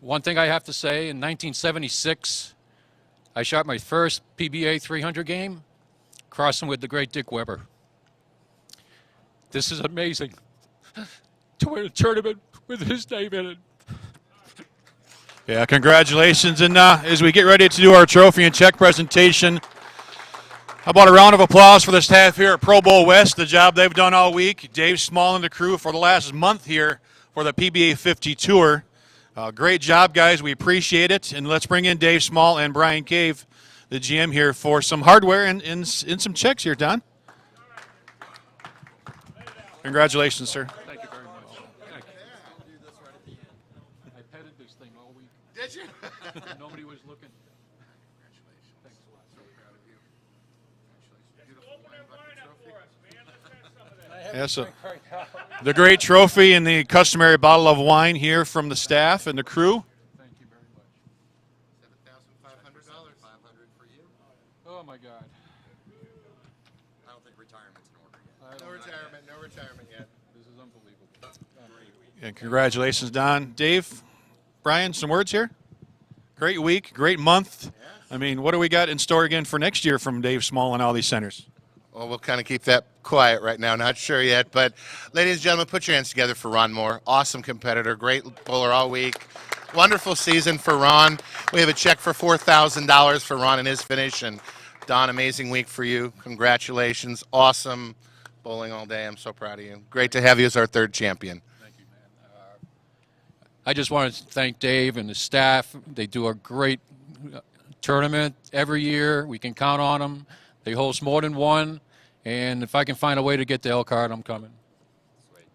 One thing I have to say, in 1976, I shot my first PBA 300 game, crossing with the great Dick Weber. This is amazing, to win a tournament with his name in it. Yeah, congratulations. And as we get ready to do our trophy and check presentation, how about a round of applause for the staff here at Pro Bowl West, the job they've done all week. Dave Small and the crew for the last month here for the PBA60 Tour. Great job, guys. We appreciate it. And let's bring in Dave Small and Brian Cave, the GM here, for some hardware and some checks here, Don. Congratulations, sir. Thank you very much. Thank you. I petted this thing all week. Did you? Nobody was looking. Congratulations. Thanks a lot. So proud of you. Congratulations. Beautiful Open wine that bucket wine up trophy. for us, man. Let's have some of that. Yeah, so the great trophy and the customary bottle of wine here from the staff and the crew. Thank you very much. $7,500. $500 for you. Oh, my God. I don't think retirement's in order yet. I don't No know. retirement. No retirement yet. This is unbelievable. And congratulations, Don. Dave, Brian, some words here? Great week, great month. I mean, what do we got in store again for next year from Dave Small and all these centers? Well, we'll kind of keep that quiet right now. Not sure yet. But, ladies and gentlemen, put your hands together for Ron Mohr. Awesome competitor. Great bowler all week. Wonderful season for Ron. We have a check for $4,000 for Ron and his finish. And, Don, amazing week for you. Congratulations. Awesome bowling all day. I'm so proud of you. Great to have you as our third champion. Thank you, man. I just wanted to thank Dave and the staff. They do a great tournament every year. We can count on them. They host more than one. And if I can find a way to get to Elkhart, I'm coming.